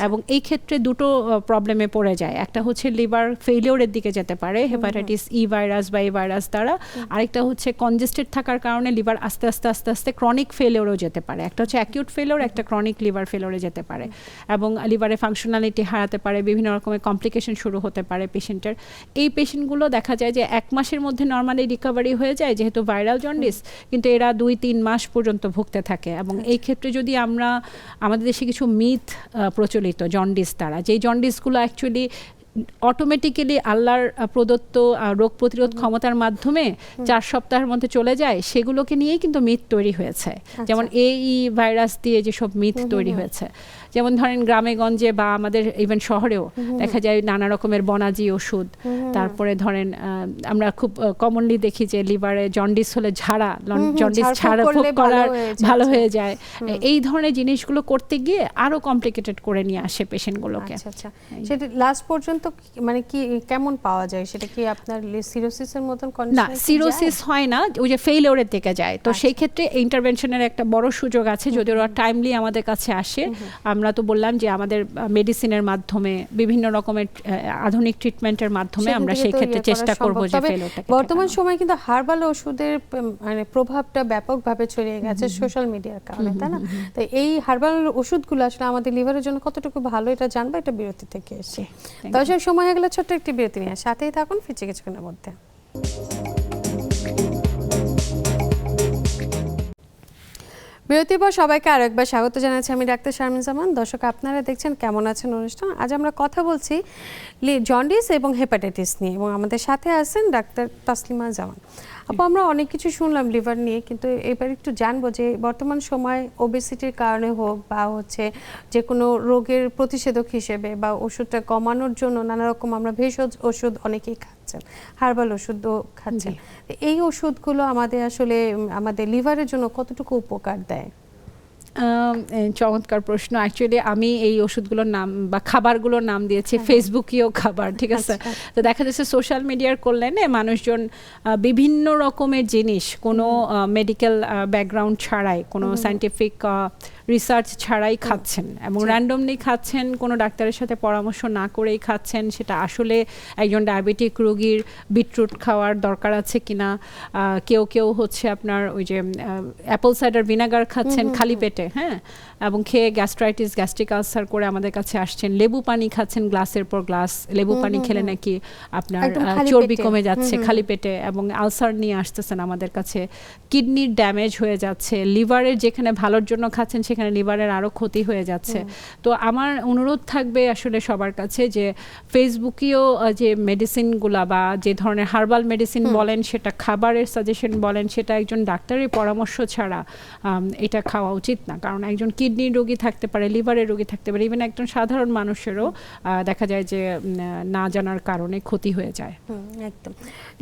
এবং এই ক্ষেত্রে দুটো প্রবলেমে পড়ে যায়। একটা হচ্ছে লিভার ফেইলিওরের দিকে যেতে পারে হেপাটাইটিস ই ভাইরাস বা এই ভাইরাস দ্বারা, আরেকটা হচ্ছে কনজেস্টেড থাকার কারণে লিভার আস্তে আস্তে আস্তে আস্তে ক্রনিক ফেলিওরেও যেতে পারে। একটা হচ্ছে অ্যাকিউট ফেলিওর, একটা ক্রনিক লিভার ফেলিওরে যেতে পারে, এবং লিভারে ফাংশনালিটি হারাতে পারে, বিভিন্ন রকমের কমপ্লিকেশন শুরু হতে পারে পেশেন্টের। এই পেশেন্টগুলো দেখা যায় যে 1 মাসের মধ্যে নর্মালি রিকভারি হয়ে যায় যেহেতু ভাইরাল জন্ডিস, কিন্তু এরা 2-3 মাস পর্যন্ত ভুগতে থাকে। এবং এই ক্ষেত্রে যদি আমরা, আমাদের দেশে কিছু মিথ প্রচলিত জন্ডিস দ্বারা, যেই জন্ডিসগুলো অ্যাকচুয়ালি অটোমেটিক্যালি আল্লাহর প্রদত্ত রোগ প্রতিরোধ ক্ষমতার মাধ্যমে 4 সপ্তাহের মধ্যে চলে যায়, সেগুলোকে নিয়েই কিন্তু মিথ তৈরি হয়েছে। যেমন এই ভাইরাস দিয়ে যেসব মিথ তৈরি হয়েছে, যেমন ধরেন গ্রামে গঞ্জে বা আমাদের ইভেন শহরেও দেখা যায় নানা রকমের বনাজি ওষুধ, তারপরে ধরেন আমরা খুব কমনলি দেখি যে লিভারে জন্ডিস হলে ঝাড়া, জন্ডিস ঝাড়া ফুঁক করার ভালো হয়ে যায়। এই ধরনের জিনিসগুলো করতে গিয়ে আরো কমপ্লিকেটেড করে নিয়ে আসে পেশেন্টগুলোকে। সেটা লাস্ট পর্যন্ত মানে কি কেমন পাওয়া যায়, সেটা কি আপনার সিরোসিসের মতন কন্ডিশন? না, সিরোসিস হয় না, ওই যে ফেইলিওরের দিকে যায়। তো সেই ক্ষেত্রে ইন্টারভেনশনের একটা বড় সুযোগ আছে যদি ওরা টাইমলি আমাদের কাছে আসে। আমরা তো বললাম যে আমাদের মেডিসিনের মাধ্যমে, বিভিন্ন রকমের আধুনিক ট্রিটমেন্টের মাধ্যমে আমরা সেই ক্ষেত্রে চেষ্টা করব যে ফেইলিওরটাকে। বর্তমান সময়ে কিন্তু হার্বাল ওষুধের মানে প্রভাবটা ব্যাপকভাবে ছড়িয়ে গেছে সোশ্যাল মিডিয়ার কারণে, তাই না? তো এই হার্বাল ওষুধগুলো আসলে আমাদের লিভারের জন্য কতটুকু ভালো এটা জানবো এটা বিরতি থেকে এসে। দর্শক, সময় হয়ে গেল ছোট্ট একটি বিরতি নিয়ে, সাথেই থাকুন, ফিরছি কিছুক্ষণের মধ্যে। বিরতির পর সবাইকে আরেকবার স্বাগত জানাচ্ছি, আমি ডাক্তার শারমিন জামান। দর্শক, আপনারা দেখছেন কেমন আছেন অনুষ্ঠান। আজ আমরা কথা বলছি জন্ডিস এবং হেপাটাইটিস নিয়ে, এবং আমাদের সাথে আছেন ডাক্তার তাসলিমা জামান। আপু, আমরা অনেক কিছু শুনলাম লিভার নিয়ে, কিন্তু এবার একটু জানবো যে বর্তমান সময় ওবেসিটির কারণে হোক বা হচ্ছে যে কোনো রোগের প্রতিষেধক হিসেবে বা ওষুধটা কমানোর জন্য নানা রকম আমরা ভেষজ ওষুধ অনেকেই খাচ্ছেন, হার্বাল ওষুধও খাচ্ছেন। এই ওষুধগুলো আমাদের আসলে আমাদের লিভারের জন্য কতটুকু উপকার দেয়? চমৎকার প্রশ্ন। অ্যাকচুয়ালি আমি এই ওষুধগুলোর নাম বা খাবারগুলোর নাম দিয়েছি ফেসবুকীয় খাবার, ঠিক আছে। তো দেখা যাচ্ছে সোশ্যাল মিডিয়ার কল্যাণে মানুষজন বিভিন্ন রকমের জিনিস কোনো মেডিকেল ব্যাকগ্রাউন্ড ছাড়াই, কোনো সায়েন্টিফিক রিসার্চ ছাড়াই খাচ্ছেন এবং র্যান্ডমলি খাচ্ছেন, কোনো ডাক্তারের সাথে পরামর্শ না করেই খাচ্ছেন। সেটা আসলে একজন ডায়াবেটিক রোগীর বিটরুট খাওয়ার দরকার আছে কিনা, কেউ কেউ হচ্ছে আপনার ওই যে অ্যাপল সাইডার ভিনেগার খাচ্ছেন খালি পেটে, হ্যাঁ, এবং খেয়ে গ্যাস্ট্রাইটিস গ্যাস্ট্রিক আলসার করে আমাদের কাছে আসছেন। লেবু পানি খাচ্ছেন গ্লাসের পর গ্লাস, লেবু পানি খেলে নাকি আপনার চর্বি কমে যাচ্ছে খালি পেটে, এবং আলসার নিয়ে আসতেছেন আমাদের কাছে। কিডনির ড্যামেজ হয়ে যাচ্ছে, লিভারের যেখানে ভালোর জন্য খাচ্ছেন সেখানে লিভারের আরও ক্ষতি হয়ে যাচ্ছে। তো আমার অনুরোধ থাকবে আসলে সবার কাছে যে ফেসবুকেও যে মেডিসিনগুলা বা যে ধরনের হার্বাল মেডিসিন বলেন, সেটা খাবারের সাজেশন বলেন, সেটা একজন ডাক্তারের পরামর্শ ছাড়া এটা খাওয়া উচিত না। কারণ একজন কিডনির রোগী থাকতে পারে, লিভারের রোগী থাকতে পারে, ইভেন একজন সাধারণ মানুষেরও দেখা যায় যে না জানার কারণে ক্ষতি হয়ে যায়। একদম।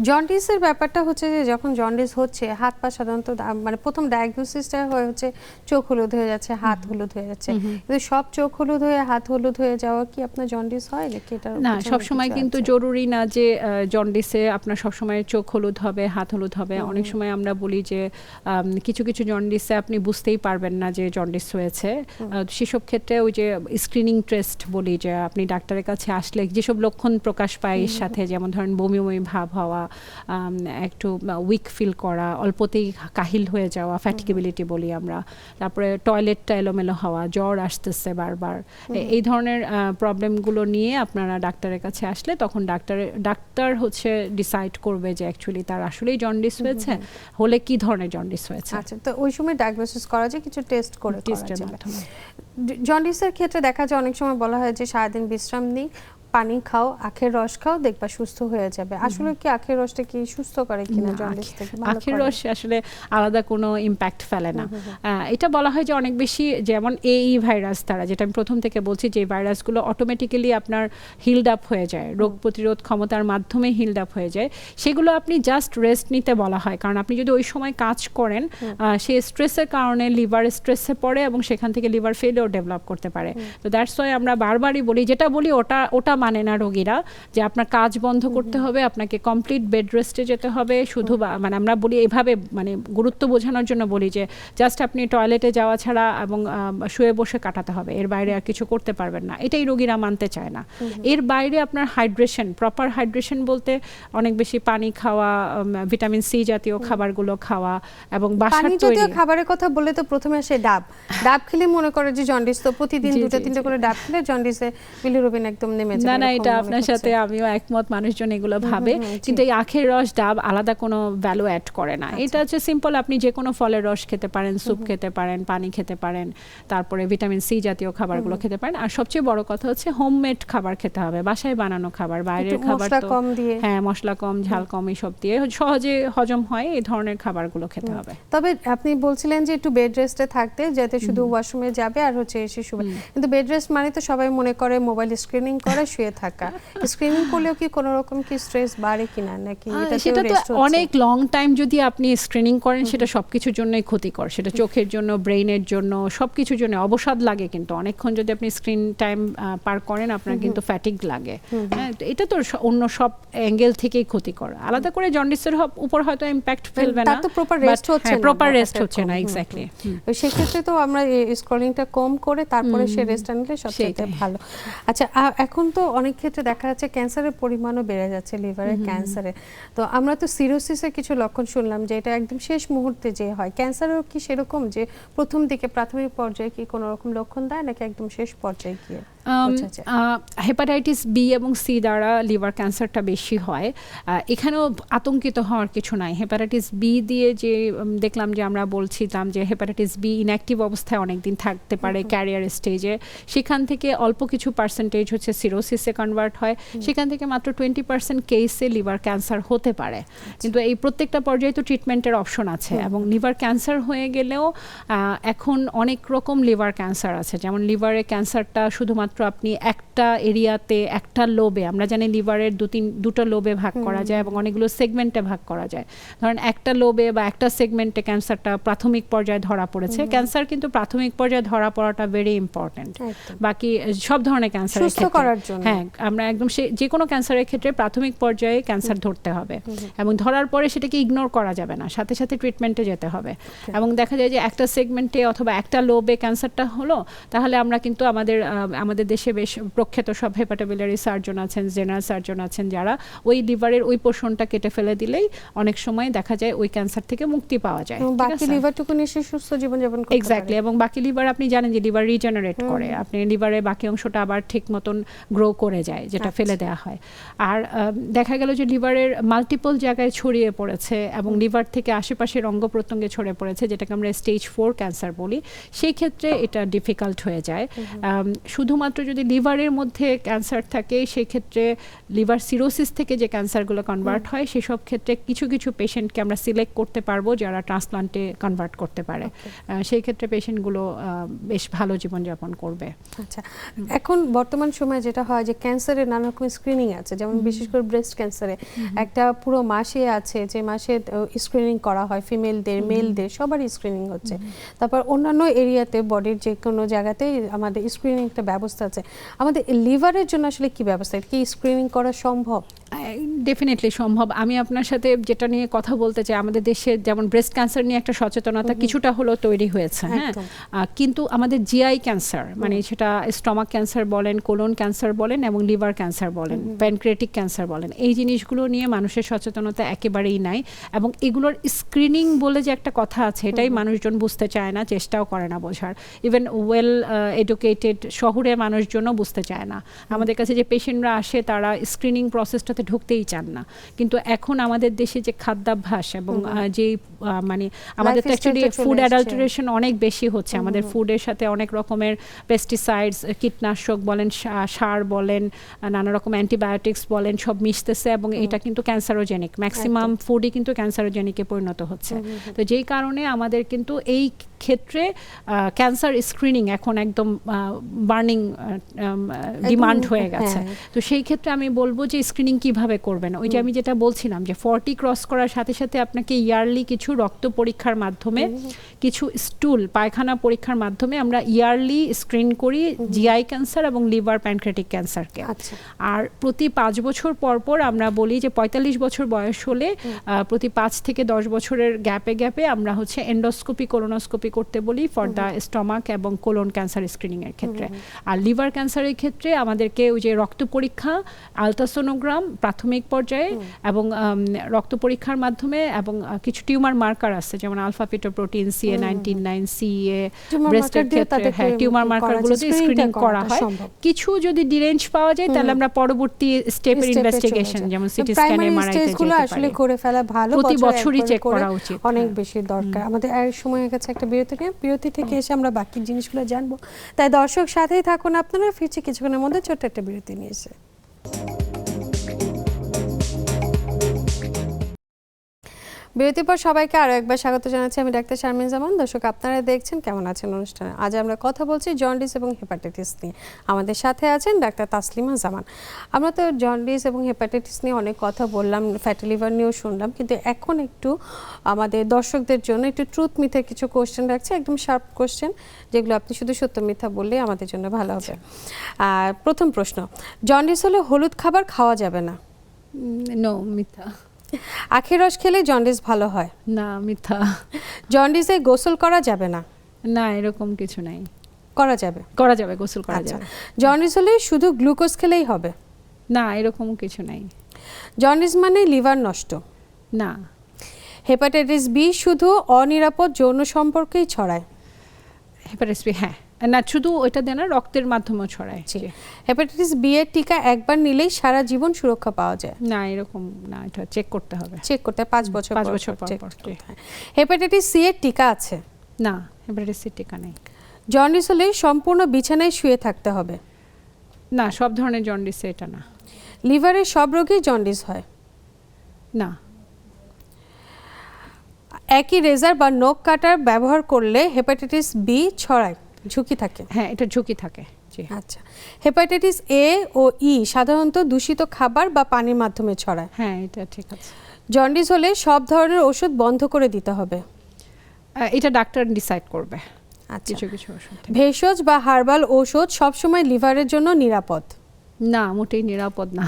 জন্ডিসের ব্যাপারটা হচ্ছে যে যখন জন্ডিস হচ্ছে হাত পা সাধারণত মানে প্রথম ডায়াগনোসিসটা হচ্ছে চোখ হলুদ হয়ে যাচ্ছে, হাত হলুদ হয়ে যাচ্ছে, কিন্তু সব চোখ হলুদ হয়ে হাত হলুদ হয়ে যাওয়া কি আপনার জন্ডিস হয় নাকি? এটা না, সবসময় কিন্তু জরুরি না যে জন্ডিসে আপনার সবসময় চোখ হলুদ হবে, হাত হলুদ হবে। অনেক সময় আমরা বলি যে কিছু কিছু জন্ডিসে আপনি বুঝতেই পারবেন না যে জন্ডিস হয়েছে। সেসব ক্ষেত্রে ওই যে স্ক্রিনিং টেস্ট বলি, যে আপনি ডাক্তারের কাছে আসলে যেসব লক্ষণ প্রকাশ পায় এর সাথে, যেমন ধরেন বমি বমি ভাব হওয়া, একটু উইক ফিল করা, অল্পতেই কাহিল হয়ে যাওয়া, ফ্যাটিকেবিলিটি বলি আমরা, তারপরে টয়লেটটা এলোমেলো হওয়া, জ্বর আসতেছে বারবার, এই ধরনের প্রবলেমগুলো নিয়ে আপনারা ডাক্তারের কাছে আসলে তখন ডাক্তার হচ্ছে ডিসাইড করবে যে অ্যাকচুয়ালি তার আসলেই জন্ডিস হয়েছে, হলে কি ধরনের জন্ডিস হয়েছে। আচ্ছা, তো ওই সময় ডায়াগনোসিস করা যায় কিছু টেস্ট করে টেস্টের মাধ্যমে। জন্ডিসের ক্ষেত্রে দেখা যায় অনেক সময় বলা হয় যে সারাদিন বিশ্রাম নিই, পানি খাও, আখের রস খাও, দেখবা সুস্থ হয়ে যাবে। আসলে কি আখের রসটা কি সুস্থ করে কিনা জন্ডিস থেকে? আখের রস আসলে আলাদা কোনো ইম্প্যাক্ট ফেলে না। এটা বলা হয় যে অনেক বেশি, যেমন এই ভাইরাস দ্বারা, যেটা আমি প্রথম থেকে বলছি, যে ভাইরাসগুলো অটোমেটিক্যালি আপনার হিলড আপ হয়ে যায়, রোগ প্রতিরোধ ক্ষমতার মাধ্যমে হিলড আপ হয়ে যায়, সেগুলো আপনি জাস্ট রেস্ট নিতে বলা হয়। কারণ আপনি যদি ওই সময় কাজ করেন, সে স্ট্রেসের কারণে লিভার স্ট্রেসে পড়ে এবং সেখান থেকে লিভার ফেলিওর ডেভেলপ করতে পারে। তো দ্যাটস ওয়াই আমরা বারবারই বলি, যেটা বলি ওটা মানে না রোগীরা, যে আপনার কাজ বন্ধ করতে হবে, আপনাকে কমপ্লিট বেড রেস্টে যেতে হবে। শুধু মানে আমরা বলি এভাবে, মানে গুরুত্ব বোঝানোর জন্য বলি যে জাস্ট আপনি টয়লেটে যাওয়া ছাড়া এবং শুয়ে বসে কাটাতে হবে, এর বাইরে আর কিছু করতে পারবেন না। এটাই রোগীরা মানতে চায় না। এর বাইরে আপনার হাইড্রেশন, প্রপার হাইড্রেশন বলতে অনেক বেশি পানি খাওয়া, ভিটামিন সি জাতীয় খাবারগুলো খাওয়া, এবং বাসার পানি জাতীয় খাবারের কথা বলে তো প্রথমে আসে ডাব খেলে মনে করে যে জন্ডিস, তো প্রতিদিন দুটো তিনটে করে ডাব খেলে জন্ডিসে বিলিরুবিন একদম নেমে যায়। না, এটা আপনার সাথে আমিও একমত, মানুষজন এগুলো ভাবে, কিন্তু এই আখের রস, ডাব আলাদা কোনো ভ্যালু অ্যাড করে না। এটা হচ্ছে সিম্পল, আপনি যে কোনো ফলের রস খেতে পারেন, স্যুপ খেতে পারেন, পানি খেতে পারেন, তারপরে ভিটামিন সি জাতীয় খাবারগুলো খেতে পারেন। আর সবচেয়ে বড় কথা হচ্ছে হোমমেড খাবার খেতে হবে, বাসায় বানানো খাবার। বাইরের খাবার তো হ্যাঁ, মশলা কম, ঝাল কম, এইসব দিয়ে সহজে হজম হয়, এই ধরনের খাবারগুলো খেতে হবে। তবে আপনি বলছিলেন যে একটু বেড রেস্টে থাকতে, যাতে শুধু ওয়াশরুমে যাবে আর হচ্ছে এসে শুবে, কিন্তু বেড রেস্ট মানে তো সবাই মনে করে মোবাইল স্ক্রিনিং করে শুয়ে থাকা। স্ক্রিনিং করলেও কি কোনো রকম কি স্ট্রেস বাড়ে কিনা, নাকি সেটা তো অনেক লং টাইম যদি আপনি স্ক্রিনিং করেন, সেটা সবকিছুর জন্যই ক্ষতিকর। সেটা চোখের জন্য, ব্রেইনের জন্য, সবকিছুর জন্য অবসাদ লাগে। কিন্তু অনেকক্ষণ যদি আপনি স্ক্রিন টাইম পার করেন, আপনার কিন্তু ফ্যাটিক লাগে। হ্যাঁ, এটা তো অন্য সব অ্যাঙ্গেল থেকেই ক্ষতিকর। আলাদা করে জন্ডিসের উপর হয়তো ইম্প্যাক্ট ফেলবে না, তো প্রপার রেস্ট হচ্ছে না। এক্স্যাক্টলি, সেক্ষেত্রে তো আমরা স্ক্রলিংটা কম করে তারপরে সে রেস্টটা নিলে সবচেয়ে ভালো। আচ্ছা, এখন তো অনেক ক্ষেত্রে দেখা যাচ্ছে ক্যান্সারের পরিমাণও বেড়ে যাচ্ছে, লিভারের ক্যান্সারে। তো আমরা তো সিরোসিসের কিছু লক্ষণ শুনলাম যে এটা একদম শেষ মুহূর্তে যে হয়, ক্যান্সারও কি সেরকম, যে প্রথম দিকে প্রাথমিক পর্যায়ে কি কোনো রকম লক্ষণ দেয়, নাকি একদম শেষ পর্যায়ে গিয়ে? হেপাটাইটিস বি এবং সি দ্বারা লিভার ক্যান্সারটা বেশি হয়। এখানেও আতঙ্কিত হওয়ার কিছু নাই। হেপাটাইটিস বি দিয়ে যে দেখলাম, যে আমরা বলছিলাম যে হেপাটাইটিস বি ইনঅ্যাক্টিভ অবস্থায় অনেকদিন থাকতে পারে ক্যারিয়ার স্টেজে, সেখান থেকে অল্প কিছু পার্সেন্টেজ হচ্ছে সিরোসিসে কনভার্ট হয়, সেখান থেকে মাত্র 20% কেসে লিভার ক্যান্সার হতে পারে। কিন্তু এই প্রত্যেকটা পর্যায়ে তো ট্রিটমেন্টের অপশন আছে, এবং লিভার ক্যান্সার হয়ে গেলেও এখন অনেক রকম লিভার ক্যান্সার আছে। যেমন লিভারের ক্যান্সারটা শুধুমাত্র আপনি একটা একটা এরিয়াতে একটা লোবে, আমরা জানি লিভারের দুটো লোবে ভাগ করা যায় এবং অনেকগুলো সেগমেন্টে ভাগ করা যায়। ধরেন একটা লোবে বা একটা সেগমেন্টে ক্যান্সারটা প্রাথমিক পর্যায়ে ধরা পড়েছে। ক্যান্সার কিন্তু প্রাথমিক পর্যায়ে ধরা পড়াটা ভেরি ইম্পর্টেন্ট। বাকি সব ধরনের ক্যান্সারের ক্ষেত্রে, হ্যাঁ, আমরা একদম যে কোনো ক্যান্সারের ক্ষেত্রে প্রাথমিক পর্যায়ে ক্যান্সার ধরতে হবে এবং ধরার পরে সেটাকে ইগনোর করা যাবে না, সাথে সাথে ট্রিটমেন্টে যেতে হবে। এবং দেখা যায় যে একটা সেগমেন্টে অথবা একটা লোবে ক্যান্সারটা হলো, তাহলে আমরা কিন্তু আমাদের দেশে বেশ প্রখ্যাত সব হেপাটোবিলিয়ারি সার্জন আছেন, জেনারেল সার্জন আছেন, যারা ওই লিভারের ওই পোর্শনটা কেটে ফেলে দিলেই অনেক সময় দেখা যায় ওই ক্যান্সার থেকে মুক্তি পাওয়া যায়। বাকি লিভারটুকু নিয়ে সুস্থ জীবনযাপন করতে পারে। এক্স্যাক্টলি। এবং বাকি লিভার, আপনি জানেন যে লিভার রিজেনারেট করে, আপনি লিভারের বাকি অংশটা আবার ঠিক মতন গ্রো করে যায়, যেটা ফেলে দেওয়া হয়। আর দেখা গেল যে লিভারের মাল্টিপল জায়গায় ছড়িয়ে পড়েছে এবং লিভার থেকে আশেপাশের অঙ্গ প্রত্যঙ্গে ছড়িয়ে পড়েছে, যেটাকে আমরা স্টেজ 4 ক্যান্সার বলি। সেই ক্ষেত্রে এটা ডিফিকাল্ট হয়ে যায়। শুধুমাত্র যদি লিভারের মধ্যে ক্যান্সার থাকে, সেই ক্ষেত্রে লিভার সিরোসিস থেকে যে ক্যান্সারগুলো কনভার্ট হয়, সেসব ক্ষেত্রে কিছু কিছু পেশেন্টকে আমরা সিলেক্ট করতে পারবো যারা ট্রান্সপ্লান্টে কনভার্ট করতে পারে। সেই ক্ষেত্রে পেশেন্টগুলো বেশ ভালো জীবনযাপন করবে। আচ্ছা, এখন বর্তমান সময়ে যেটা হয় যে ক্যান্সারের নানা রকম স্ক্রিনিং আছে, যেমন বিশেষ করে ব্রেস্ট ক্যান্সারে একটা পুরো মাসে আছে যে মাসে স্ক্রিনিং করা হয়, ফিমেলদের মেলদের সবারই স্ক্রিনিং হচ্ছে। তারপর অন্যান্য এরিয়াতে বডির যে কোনো জায়গাতে আমাদের স্ক্রিনিং একটা ব্যবস্থা আছে। আমাদের লিভারের জন্য আসলে কি ব্যবস্থা, কি স্ক্রিনিং করা সম্ভব? ডেফিনেটলি সম্ভব। আমি আপনার সাথে যেটা নিয়ে কথা বলতে চাই, আমাদের দেশে যেমন ব্রেস্ট ক্যান্সার নিয়ে একটা সচেতনতা কিছুটা হলো তৈরি হয়েছে, হ্যাঁ, কিন্তু আমাদের জিআই ক্যান্সার, মানে সেটা স্টমাক ক্যান্সার বলেন, কোলন ক্যান্সার বলেন এবং লিভার ক্যান্সার বলেন, প্যানক্রিয়াটিক ক্যান্সার বলেন, এই জিনিসগুলো নিয়ে মানুষের সচেতনতা একেবারেই নাই। এবং এগুলোর স্ক্রিনিং বলে যে একটা কথা আছে, এটাই মানুষজন বুঝতে চায় না, চেষ্টাও করে না বোঝার। ইভেন ওয়েল এডুকেটেড শহুরে মানুষজনও বুঝতে চায় না। আমাদের কাছে যে পেশেন্টরা আসে, তারা স্ক্রিনিং প্রসেসটাতে ঢুকতেই চান না। কিন্তু এখন আমাদের দেশে যে খাদ্যাভ্যাস এবং যে মানে আমাদের তো অ্যাকচুয়ালি ফুড অ্যাডাল্টারেশন অনেক বেশি হচ্ছে। আমাদের ফুডের সাথে অনেক রকমের পেস্টিসাইডস, কীটনাশক বলেন, সার বলেন, নানা রকম অ্যান্টিবায়োটিক্স বলেন, সব মিশতেছে এবং এটা কিন্তু ক্যান্সারোজেনিক। ম্যাক্সিমাম ফুডই কিন্তু ক্যান্সারোজেনিকে পরিণত হচ্ছে। তো যেই কারণে আমাদের কিন্তু এই ক্ষেত্রে ক্যান্সার স্ক্রিনিং এখন একদম বার্নিং ডিমান্ড হয়ে গেছে। তো সেই ক্ষেত্রে আমি বলবো যে স্ক্রিনিং কিভাবে করবেন, ওই যে আমি যেটা বলছিলাম যে 40 ক্রস করার সাথে সাথে আপনাকে ইয়ারলি কিছু রক্ত পরীক্ষার মাধ্যমে, কিছু স্টুল পায়খানা পরীক্ষার মাধ্যমে আমরা ইয়ারলি স্ক্রিন করি জিআই ক্যান্সার এবং লিভার প্যানক্রিয়াটিক ক্যান্সারকে। আর প্রতি 5 বছর পর পর আমরা বলি যে 45 বছর বয়স হলে প্রতি 5 থেকে 10 বছরের গ্যাপে আমরা হচ্ছে এন্ডোস্কোপি, কোলোনোস্কোপি করতে বলি ফর দ্য স্টমাক এবং কোলন ক্যান্সার স্ক্রিনিং এর ক্ষেত্রে। আর লিভার ক্যান্সারের ক্ষেত্রে আমাদেরকে ওই যে রক্ত পরীক্ষা, আলট্রাসোনোগ্রাম প্রাথমিক পর্যায়ে এবং রক্ত পরীক্ষার মাধ্যমে এবং কিছু টিউমার মার্কার আছে, যেমন আলফা ফিটোপ্রোটিন, CA-19-9, CEA, ব্রেস্টের ক্ষেত্রে হ্যাঁ টিউমার মার্কারগুলো দিয়ে স্ক্রিনিং করা হয়। কিছু যদি ডিরেঞ্জ পাওয়া যায় তাহলে আমরা পরবর্তী স্টেপের ইনভেস্টিগেশন, যেমন সিটি স্ক্যান, MRI তে যেতে পারি। আসলে করে ফেলা ভালো, প্রতি বছরই চেক করা উচিত, অনেক বেশি দরকার। আমাদের আর সময় হয়ে গেছে একটা বিরতি থেকে এসে আমরা বাকি জিনিসগুলো জানবো। তাই দর্শক সাথেই থাকুন, আপনারা ফিরছি কিছুক্ষণের মধ্যে ছোট্ট একটা বিরতি নিয়ে এসে। বিরতির পর সবাইকে আরও একবার স্বাগত জানাচ্ছি। আমি ডাক্তার শারমিন জামান। দর্শক, আপনারা দেখছেন কেমন আছেন অনুষ্ঠানে। আজ আমরা কথা বলছি জন্ডিস এবং হেপাটাইটিস নিয়ে। আমাদের সাথে আছেন ডাক্তার তাসলিমা জামান। আমরা তো জন্ডিস এবং হেপাটাইটিস নিয়ে অনেক কথা বললাম, ফ্যাটি লিভার নিয়েও শুনলাম, কিন্তু এখন একটু আমাদের দর্শকদের জন্য একটু ট্রুথ মিথের কিছু কোশ্চেন রাখছি, একদম শার্প কোশ্চেন, যেগুলো আপনি শুধু সত্য মিথ্যা বললে আমাদের জন্য ভালো হবে। আর প্রথম প্রশ্ন, জন্ডিস হলে হলুদ খাবার খাওয়া যাবে না? নো, মিথ্যা। আখের রস খেলে জন্ডিস ভালো হয়? না, মিথ্যা। জন্ডিসে গোসল করা যাবে না? না, এরকম কিছু নাই। করা যাবে? করা যাবে, গোসল করা যাবে। জন্ডিস হলে শুধু গ্লুকোজ খেলেই হবে? না, এরকম কিছু নাই। জন্ডিস মানে লিভার নষ্ট? না। হেপাটাইটিস বি শুধু অনিরাপদ যৌন সম্পর্কেই ছড়ায়? হেপাটাইটিস বি, হ্যাঁ, না শুধু ওইটা দেয় না, রক্তের মাধ্যমে ছড়ায়। হেপাটাইটিস বি এর টিকা একবার নিলেই সারা জীবন সুরক্ষা পাওয়া যায়? না, এরকম না, এটা চেক করতে হবে। চেক করতে 5 বছর পর। হেপাটাইটিস সি এর টিকা আছে? না, হেপাটাইটিস সি টিকা নেই। জন্ডিস হলে সম্পূর্ণ বিছানায় শুয়ে থাকতে হবে? না, সব ধরনের জন্ডিসে এটা না। লিভারের সব রোগেই জন্ডিস হয়? না। একই রেজার বা নখ কাটার ব্যবহার করলে হেপাটাইটিস বি ছড়ায়, ঝুঁকি থাকে? হ্যাঁ, এটা ঝুঁকি থাকে। জি। আচ্ছা, হেপাটাইটিস এ ও ই সাধারণত দূষিত খাবার বা পানির মাধ্যমে ছড়ায়। হ্যাঁ, এটা ঠিক আছে। জন্ডিস হলে সব ধরনের ওষুধ বন্ধ করে দিতে হবে। এটা ডাক্তার ডিসাইড করবে। আচ্ছা, কিছু কিছু ওষুধ ভেষজ বা হার্বাল ঔষধ সবসময় লিভারের জন্য নিরাপদ। না, মোটেই নিরাপদ না।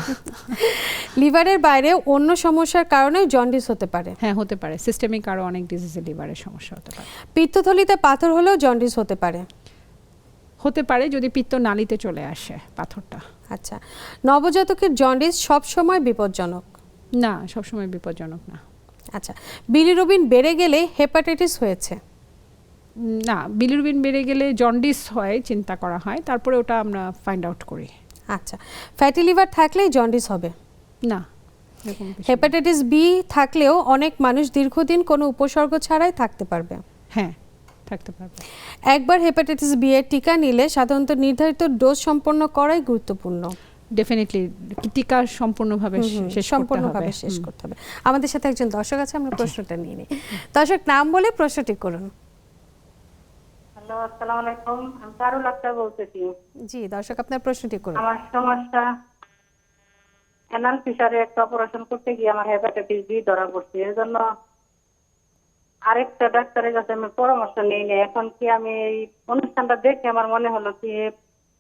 লিভারের বাইরে অন্য সমস্যার কারণেও জন্ডিস হতে পারে। হ্যাঁ, হতে পারে। সিস্টেমিক আরো অনেক ডিজিজে লিভারের সমস্যা হতে পারে। পিত্তথলিতে পাথর হলেও জন্ডিস হতে পারে। হতে পারে যদি পিত্ত নালীতে চলে আসে পাথরটা। আচ্ছা, নবজাতকের জন্ডিস সবসময় বিপজ্জনক। না, সবসময় বিপজ্জনক না। আচ্ছা, বিলিরুবিন বেড়ে গেলে হেপাটাইটিস হয়েছে। না, বিলিরুবিন বেড়ে গেলে জন্ডিস হয় চিন্তা করা হয়, তারপরে ওটা আমরা ফাইন্ড আউট করি। আচ্ছা, ফ্যাটি লিভার থাকলেই জন্ডিস হবে। না, এরকম কিছু না। হেপাটাইটিস বি থাকলেও অনেক মানুষ দীর্ঘদিন কোনো উপসর্গ ছাড়াই থাকতে পারবে। হ্যাঁ, থাকতে পারবে। একবার হেপাটাইটিস বি এর টিকা নিলে সাধারণত নির্ধারিত ডোজ সম্পন্ন করাই গুরুত্বপূর্ণ। ডেফিনেটলি টিকা সম্পূর্ণভাবে সম্পূর্ণভাবে শেষ করতে হবে। আমাদের সাথে একজন দর্শক আছে, আমরা প্রশ্নটা নিয়ে নিই। দর্শক, নাম বলে প্রশ্নটি করুন। হ্যালো, আসসালামু আলাইকুম। আমি পারুল আক্তার বলতেছি। জি দর্শক, আপনার প্রশ্নটি করুন। আমার সমস্যা অ্যানাল ফিশারে একটা অপারেশন করতে গিয়ে আমার হেপাটাইটিস বি ধরা পড়ছে। এর জন্য আরেকটা ডাক্তারের কাছে আমি পরামর্শ নিই নি। এখন কি আমি এই অনুষ্ঠানটা দেখে আমার মনে হলো কি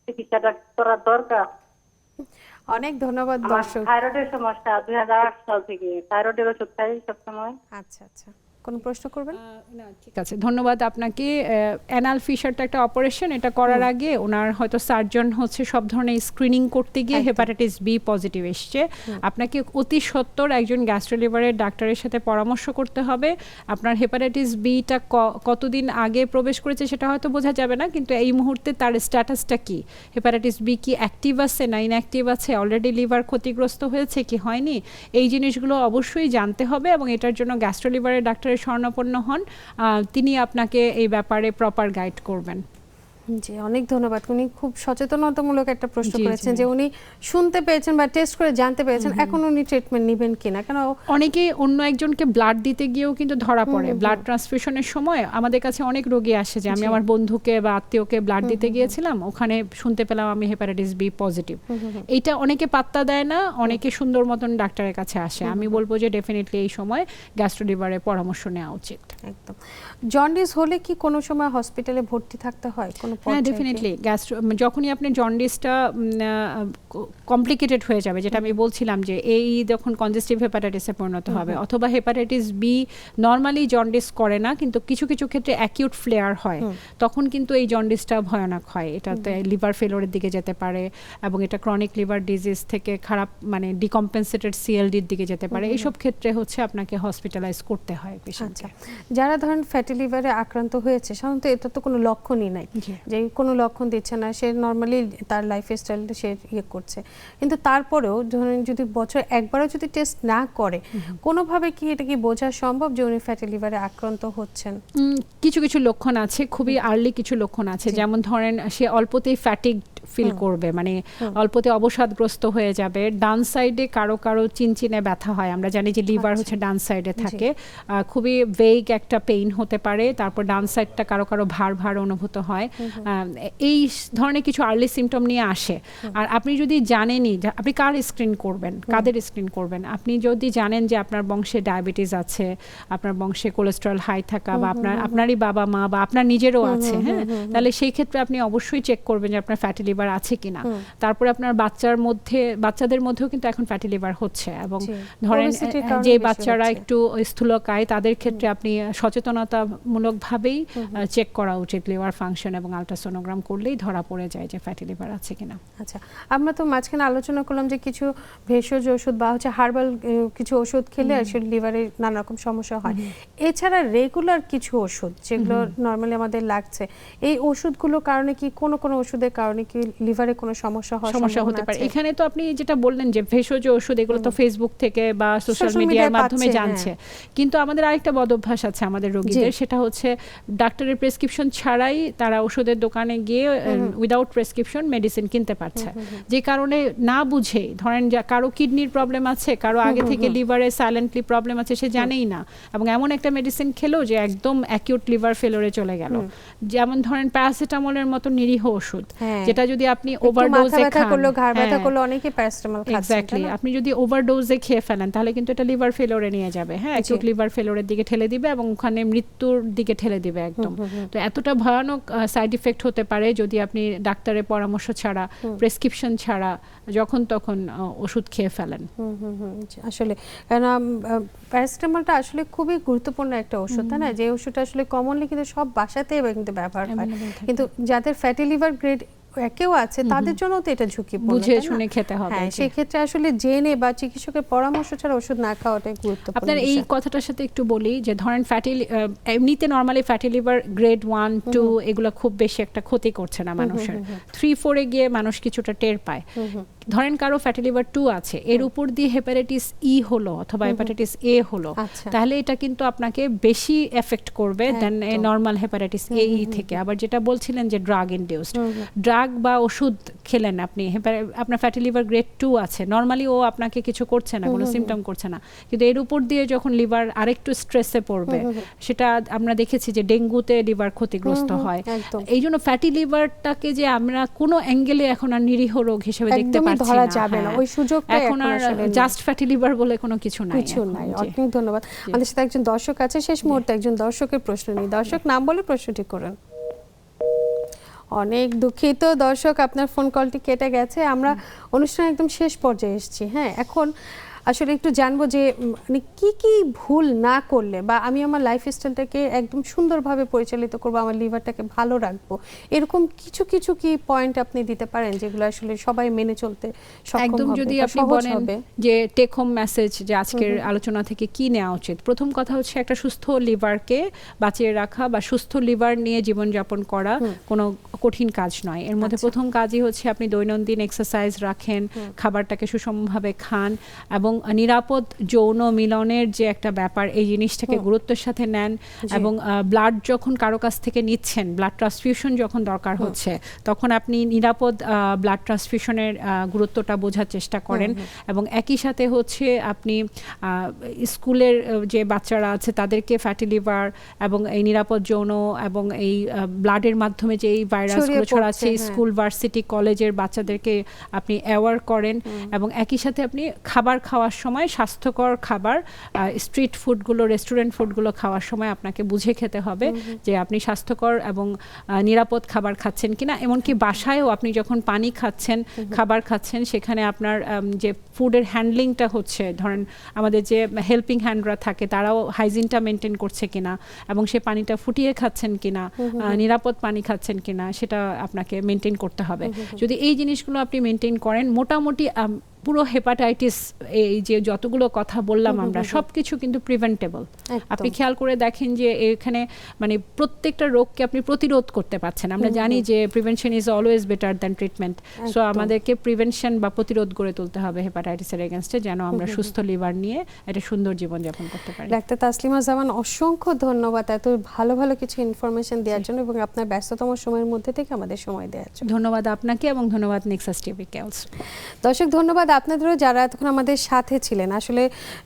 চিকিৎসাটা করা দরকার। অনেক ধন্যবাদ আমার দর্শক। থাইরয়েডের সমস্যা 2008 সাল থেকে, থাইরয়েডের ওষুধ খাই সবসময়। আচ্ছা আচ্ছা, কোন প্রশ্ন করবেন? না, ঠিক আছে, ধন্যবাদ আপনাকে। অ্যানাল ফিশারটা একটা অপারেশন, এটা করার আগে ওনার হয়তো সার্জন হচ্ছে সব ধরনের স্ক্রিনিং করতে গিয়ে হেপাটাইটিস বি পজিটিভ এসছে। আপনাকে অতি সত্বর একজন গ্যাস্ট্রোলিভারের ডাক্তারের সাথে পরামর্শ করতে হবে। আপনার হেপাটাইটিস বিটা কতদিন আগে প্রবেশ করেছে সেটা হয়তো বোঝা যাবে না, কিন্তু এই মুহূর্তে তার স্ট্যাটাসটা কি, হেপাটাইটিস বি কি অ্যাক্টিভ আছে না ইনঅ্যাক্টিভ আছে, অলরেডি লিভার ক্ষতিগ্রস্ত হয়েছে কি হয়নি, এই জিনিসগুলো অবশ্যই জানতে হবে এবং এটার জন্য গ্যাস্ট্রোলিভারের ডাক্তার শরণাপন্ন হন। তিনি আপনাকে এই ব্যাপারে প্রপার গাইড করবেন। জি, অনেক ধন্যবাদ। উনি খুব সচেতনতামূলক একটা প্রশ্ন জি, করেছেন জি। যে উনি শুনতে পেয়েছেন বা টেস্ট করে জানতে পেরেছেন, এখন উনি ট্রিটমেন্ট নেবেন কিনা। কেন অনেকে অন্য একজনকে ব্লাড দিতে গিয়েও কিন্তু ধরা পড়ে। ব্লাড ট্রান্সফিউশনের সময় আমাদের কাছে অনেক রোগী আসে যে আমি আমার বন্ধুকে বা আত্মীয়কে ব্লাড দিতে গিয়েছিলাম, ওখানে শুনতে পেলাম আমি হেপাটাইটিস বি পজিটিভ। এইটা অনেকে পাত্তা দেয় না, অনেকে সুন্দর মতন ডাক্তারের কাছে আসে। আমি বলবো যে ডেফিনেটলি এই সময় গ্যাস্ট্রোলিভারের পরামর্শ নেওয়া উচিত। একদম। জন্ডিস হলে কি কোনো সময় হসপিটালে ভর্তি থাকতে হয় কোনো হ্যাঁ, পর্যায়ে? ডেফিনেটলি যখনই আপনি জন্ডিসটা কমপ্লিকেটেড হয়ে যাবে, যেটা আমি বলছিলাম যে এই যখন কনজেস্টিভ হেপাটাইটিসে পরিণত হবে, অথবা হেপাটাইটিস বি নর্মালি জন্ডিস করে না কিন্তু কিছু কিছু ক্ষেত্রে অ্যাকিউট ফ্লেয়ার হয়, তখন কিন্তু এই জন্ডিসটা ভয়ানক হয়। এটাতে লিভার ফেলোরের দিকে যেতে পারে এবং এটা ক্রনিক লিভার ডিজিজ থেকে খারাপ মানে ডিকম্পেনসেটেড সিএলডির দিকে যেতে পারে। এইসব ক্ষেত্রে হচ্ছে আপনাকে হসপিটালাইজ করতে হয় পেশেন্টকে। যারা ধরেন ফ্যাটি লিভারে আক্রান্ত হয়েছে, সাধারণত এটা তো কোনো লক্ষণই নাই, যে কোনো লক্ষণ দিচ্ছে না, সে নর্মালি তার লাইফস্টাইল সে করছে, কিন্তু তারপরেও ধরেন যদি বছর একবারও যদি টেস্ট না করে, কোনোভাবে কি এটা কি বোঝা সম্ভব যে উনি ফ্যাটি লিভারে আক্রান্ত হচ্ছেন? কিছু কিছু লক্ষণ আছে, খুবই আর্লি কিছু লক্ষণ আছে, যেমন ধরেন সে অল্পতেই ফ্যাটিগড ফিল করবে, মানে অল্পতে অবসাদগ্রস্ত হয়ে যাবে। ডান সাইডে কারো কারো চিনচিনে ব্যথা হয়, আমরা জানি যে লিভার হচ্ছে ডান সাইডে থাকে, খুবই ভেগ একটা পেইন হতে পারে। তারপর ডান সাইডটা কারো কারো ভার ভার অনুভূত হয়। এই ধরনের কিছু আর্লি সিমটম নিয়ে আসে। আর আপনি যদি জানেনই আপনি কার স্ক্রিন করবেন, কাদের স্ক্রিন করবেন, আপনি যদি জানেন যে আপনার বংশে ডায়াবেটিস আছে, আপনার বংশে কোলেস্টেরল হাই থাকা, বা আপনারই বাবা মা বা আপনার নিজেরও আছে, হ্যাঁ, তাহলে সেই ক্ষেত্রে আপনি অবশ্যই চেক করবেন যে আপনার ফ্যাটি লিভার আছে কিনা। তারপরে আপনার বাচ্চাদের মধ্যেও কিন্তু এখন ফ্যাটি লিভার হচ্ছে, এবং ধরেন যে বাচ্চারা একটু স্থূলকায় তাদের ক্ষেত্রে আপনি সচেতনতামূলকভাবেই চেক করা উচিত। লিভার ফাংশন এবং আলট্রাসোনোগ্রাম করলেই ধরা পড়ে যায় যে ফ্যাটি লিভার আছে কিনা। আচ্ছা, আমরা তো মাঝখানে আলোচনা করলাম যে কিছু ভেষজ ওষুধ বা হচ্ছে হার্বাল কিছু ওষুধ খেলে আসলে লিভারে নানা রকম সমস্যা হয়। এছাড়া রেগুলার কিছু ওষুধ যেগুলো নর্মালি আমাদের লাগছে, এই ওষুধগুলোর কারণে কি কোনো ওষুধের কারণে কি লিভারে কোনো সমস্যা হতে পারে? এখানে তো আপনি যেটা বললেন যে ভেষজ ওষুধ, এগুলো তো ফেসবুক থেকে বা সোশ্যাল মিডিয়ার মাধ্যমে জানছে, কিন্তু আমাদের আরেকটা বদ অভ্যাস আছে আমাদের রোগীদের, সেটা হচ্ছে ডাক্তারের প্রেসক্রিপশন ছাড়াই তারা ওষুধের দোকানে গিয়ে উইদাউট প্রেসক্রিপশন মেডিসিন কিনতে পারছে, যে কারণে না বুঝে ধরেন কারো কিডনির প্রবলেম আছে, কারো আগে থেকে লিভারে সাইলেন্টলি প্রবলেম আছে, সে জানেই না, এবং এমন একটা মেডিসিন খেলো যে একদম অ্যাকিউট লিভার ফেলোরে চলে গেল। যেমন ধরেন প্যারাসিটামলের মতো নিরীহ ওষুধ, যেটা যদি যদি আপনি মাথা ওভারডোজে ব্যথা খান, করলো, ঘাড় ব্যথা হ্যাঁ, করলো, অনেকেই প্যারাসিটামল খাচ্ছেন, এক্স্যাক্টলি, তাই না? আপনি যদি ওভারডোজে খেয়ে ফেলেন তাহলে কিন্তু এটা লিভার ফেলিওরে নিয়ে যাবে, হ্যাঁ, অ্যাকিউট লিভার ফেলিওরের দিকে ঠেলে দিবে এবং ওখানে মৃত্যুর দিকে ঠেলে দিবে একদম। তো এতটা ভয়ানক সাইড ইফেক্ট হতে পারে যদি আপনি ডাক্তারের পরামর্শ ছাড়া, প্রেসক্রিপশন ছাড়া যখন তখন ওষুধ খেয়ে ফেলেন। আসলে কারণ প্যারাসিটামলটা আসলে খুবই গুরুত্বপূর্ণ একটা ওষুধ, তাই না? যে ওষুধটা আসলে কমনলি কিন্তু সব বাসাতেই কিন্তু ব্যবহার হয়, কিন্তু যাদের ফ্যাটি লিভার গ্রেড কেউ আছে তাদের জন্য তো এটা ঝুঁকিপূর্ণ, বুঝে তাই না? শুনে খেতে হবে। হ্যাঁ, সেই ক্ষেত্রে আসলে জেনে বা চিকিৎসকের পরামর্শ ছাড়া ওষুধ না খাওয়াটাই গুরুত্বপূর্ণ। আপনার এই কথাটার সাথে একটু বলি যে ধরেন এমনিতে নরমালি ফ্যাটি লিভার গ্রেড 1, 2 এগুলো খুব বেশি একটা ক্ষতি করছে না মানুষের, 3, 4 এ গিয়ে মানুষ কিছুটা টের পায়। ধরেন কারো ফ্যাটি লিভার 2 আছে, এর উপর দিয়ে হেপাটাইটিস ই হলো অথবা হেপাটাইটিস এ হলো, তাহলে এটা কিন্তু আপনাকে বেশি এফেক্ট করবে দেন নরমাল হেপাটাইটিস এ ই থেকে। আবার যেটা বলছিলেন যে ড্রাগ ইনডিউসড, ড্রাগ বা ওষুধ খেলেন আপনি, আপনার ফ্যাটি লিভার গ্রেড 2 আছে, নরমালি ও আপনাকে কিছু করছে না, কোনো সিমটম করছে না, কিন্তু এর উপর দিয়ে যখন লিভার আরেকটু স্ট্রেসে পড়বে, সেটা আমরা দেখেছি যে ডেঙ্গুতে লিভার ক্ষতিগ্রস্ত হয়। এই জন্য ফ্যাটি লিভারটাকে যে আমরা কোনো অ্যাঙ্গেলে এখন আর নিরীহ রোগ হিসেবে দেখতে পাচ্ছি ধরা যাবে না, ওই সুযোগটা এখন আর জাস্ট ফ্যাটি লিভার বলে কোনো কিছু নাই। অনেক ধন্যবাদ। আমাদের সাথে একজন দর্শক আছে, শেষ মুহূর্তে একজন দর্শকের প্রশ্ন নিই। দর্শক নাম বলে প্রশ্নটি করুন। অনেক দুঃখিত দর্শক, আপনার ফোন কলটি কেটে গেছে। আমরা অনুষ্ঠান একদম শেষ পর্যায়ে এসেছি। হ্যাঁ, এখন আসলে একটু জানবো যে মানে কি কি ভুল না করলে বা আমি আমার লাইফস্টাইলটাকে একদম সুন্দরভাবে পরিচালিত করবো, আমার লিভারটাকে ভালো রাখবো, এরকম কিছু কিছু কি পয়েন্ট আপনি দিতে পারেন যেগুলো আসলে সবাই মেনে চলতে সক্ষম একদম হবে, যদি বা আপনি সহজ বলেন হবে? যে টেক হোম মেসেজ যে আজকের আলোচনা থেকে কি নেওয়া উচিত, প্রথম কথা হচ্ছে একটা সুস্থ লিভারকে বাঁচিয়ে রাখা বা সুস্থ লিভার নিয়ে জীবনযাপন করা কোনো কঠিন কাজ নয়। এর মধ্যে প্রথম কাজই হচ্ছে আপনি দৈনন্দিন এক্সারসাইজ রাখেন, খাবারটাকে সুষমভাবে খান এবং নিরাপদ যৌন মিলনের যে একটা ব্যাপার, এই জিনিসটাকে গুরুত্বের সাথে নেন এবং ব্লাড যখন কারো কাছ থেকে নিচ্ছেন, ব্লাড ট্রান্সফিউশন যখন দরকার হচ্ছে, তখন আপনি নিরাপদ ব্লাড ট্রান্সফিউশনের গুরুত্বটা বোঝার চেষ্টা করেন এবং একই সাথে হচ্ছে আপনি স্কুলের যে বাচ্চারা আছে তাদেরকে ফ্যাটি লিভার এবং এই নিরাপদ যৌন এবং এই ব্লাডের মাধ্যমে যে এই ভাইরাসগুলো ছড়াচ্ছে, স্কুল, ভার্সিটি, কলেজের বাচ্চাদেরকে আপনি অ্যাওয়ার করেন এবং একই সাথে আপনি খাবার খাওয়ার সময় স্বাস্থ্যকর খাবার, স্ট্রিট ফুডগুলো, রেস্টুরেন্ট ফুডগুলো খাওয়ার সময় আপনাকে বুঝে খেতে হবে যে আপনি স্বাস্থ্যকর এবং নিরাপদ খাবার খাচ্ছেন কিনা। এমনকি বাসায়ও আপনি যখন পানি খাচ্ছেন, খাবার খাচ্ছেন, সেখানে আপনার যে ফুডের হ্যান্ডলিংটা হচ্ছে, ধরেন আমাদের যে হেল্পিং হ্যান্ডরা থাকে তারাও হাইজিনটা মেনটেন করছে কিনা এবং সে পানিটা ফুটিয়ে খাচ্ছেন কিনা, নিরাপদ পানি খাচ্ছেন কিনা, সেটা আপনাকে মেনটেন করতে হবে। যদি এই জিনিসগুলো আপনি মেনটেন করেন, মোটামুটি পুরো হেপাটাইটিস, এই যে যতগুলো কথা বললাম আমরা, সবকিছু কিন্তু প্রিভেন্টেবল। আপনি খেয়াল করে দেখেন যে এখানে মানে প্রত্যেকটা রোগকে আপনি প্রতিরোধ করতে পারছেন। আমরা জানি যে prevention is always better than treatment. So আমাদেরকে প্রিভেনশন বা প্রতিরোধ গড়ে তুলতে হবে হেপাটাইটিসের এগেইনস্টে, যেন আমরা সুস্থ লিভার নিয়ে একটা সুন্দর জীবনযাপন করতে পারি। ডাক্তার তাসলিমা জামান, অসংখ্য ধন্যবাদ এত ভালো ভালো কিছু ইনফরমেশন দেওয়ার জন্য এবং আপনার ব্যস্ততম সময়ের মধ্যে থেকে আমাদের সময় দেওয়ার জন্য। ধন্যবাদ আপনাকে এবং ধন্যবাদ নেক্সাস টিভিকে অলসো। দর্শক ধন্যবাদ আপনাদেরও যারা এতক্ষণ আমাদের সাথে ছিলেন। আসলে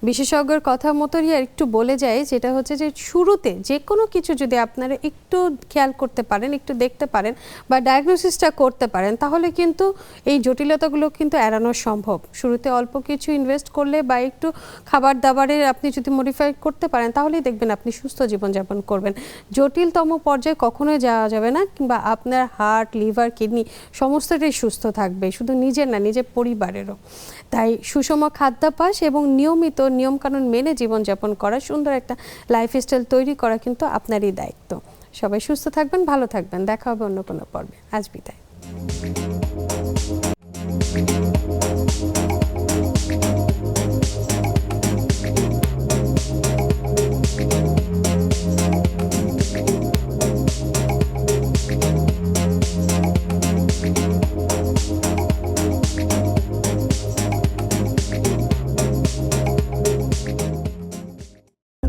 বিশেষজ্ঞের কথা মতোই একটু বলে যায়, যেটা হচ্ছে যে শুরুতে যে কোনো কিছু যদি আপনারা একটু খেয়াল করতে পারেন, একটু দেখতে পারেন বা ডায়াগনোসিসটা করতে পারেন, তাহলে কিন্তু এই জটিলতাগুলো কিন্তু এড়ানো সম্ভব। শুরুতে অল্প কিছু ইনভেস্ট করলে বা একটু খাবার দাবারের আপনি যদি মডিফাই করতে পারেন, তাহলেই দেখবেন আপনি সুস্থ জীবনযাপন করবেন। জটিলতম পর্যায়ে কখনোই যাওয়া যাবে না, কিংবা আপনার হার্ট, লিভার, কিডনি সমস্তটাই সুস্থ থাকবে, শুধু নিজের না, নিজের পরিবারেরও। তাই সুষম খাদ্যাভ্যাস এবং নিয়মিত নিয়মকানুন মেনে জীবনযাপন করা, সুন্দর একটা লাইফস্টাইল তৈরি করা কিন্তু আপনারই দায়িত্ব। সবাই সুস্থ থাকবেন, ভালো থাকবেন। দেখা হবে অন্য কোনো পর্বে। আজ বিদায়।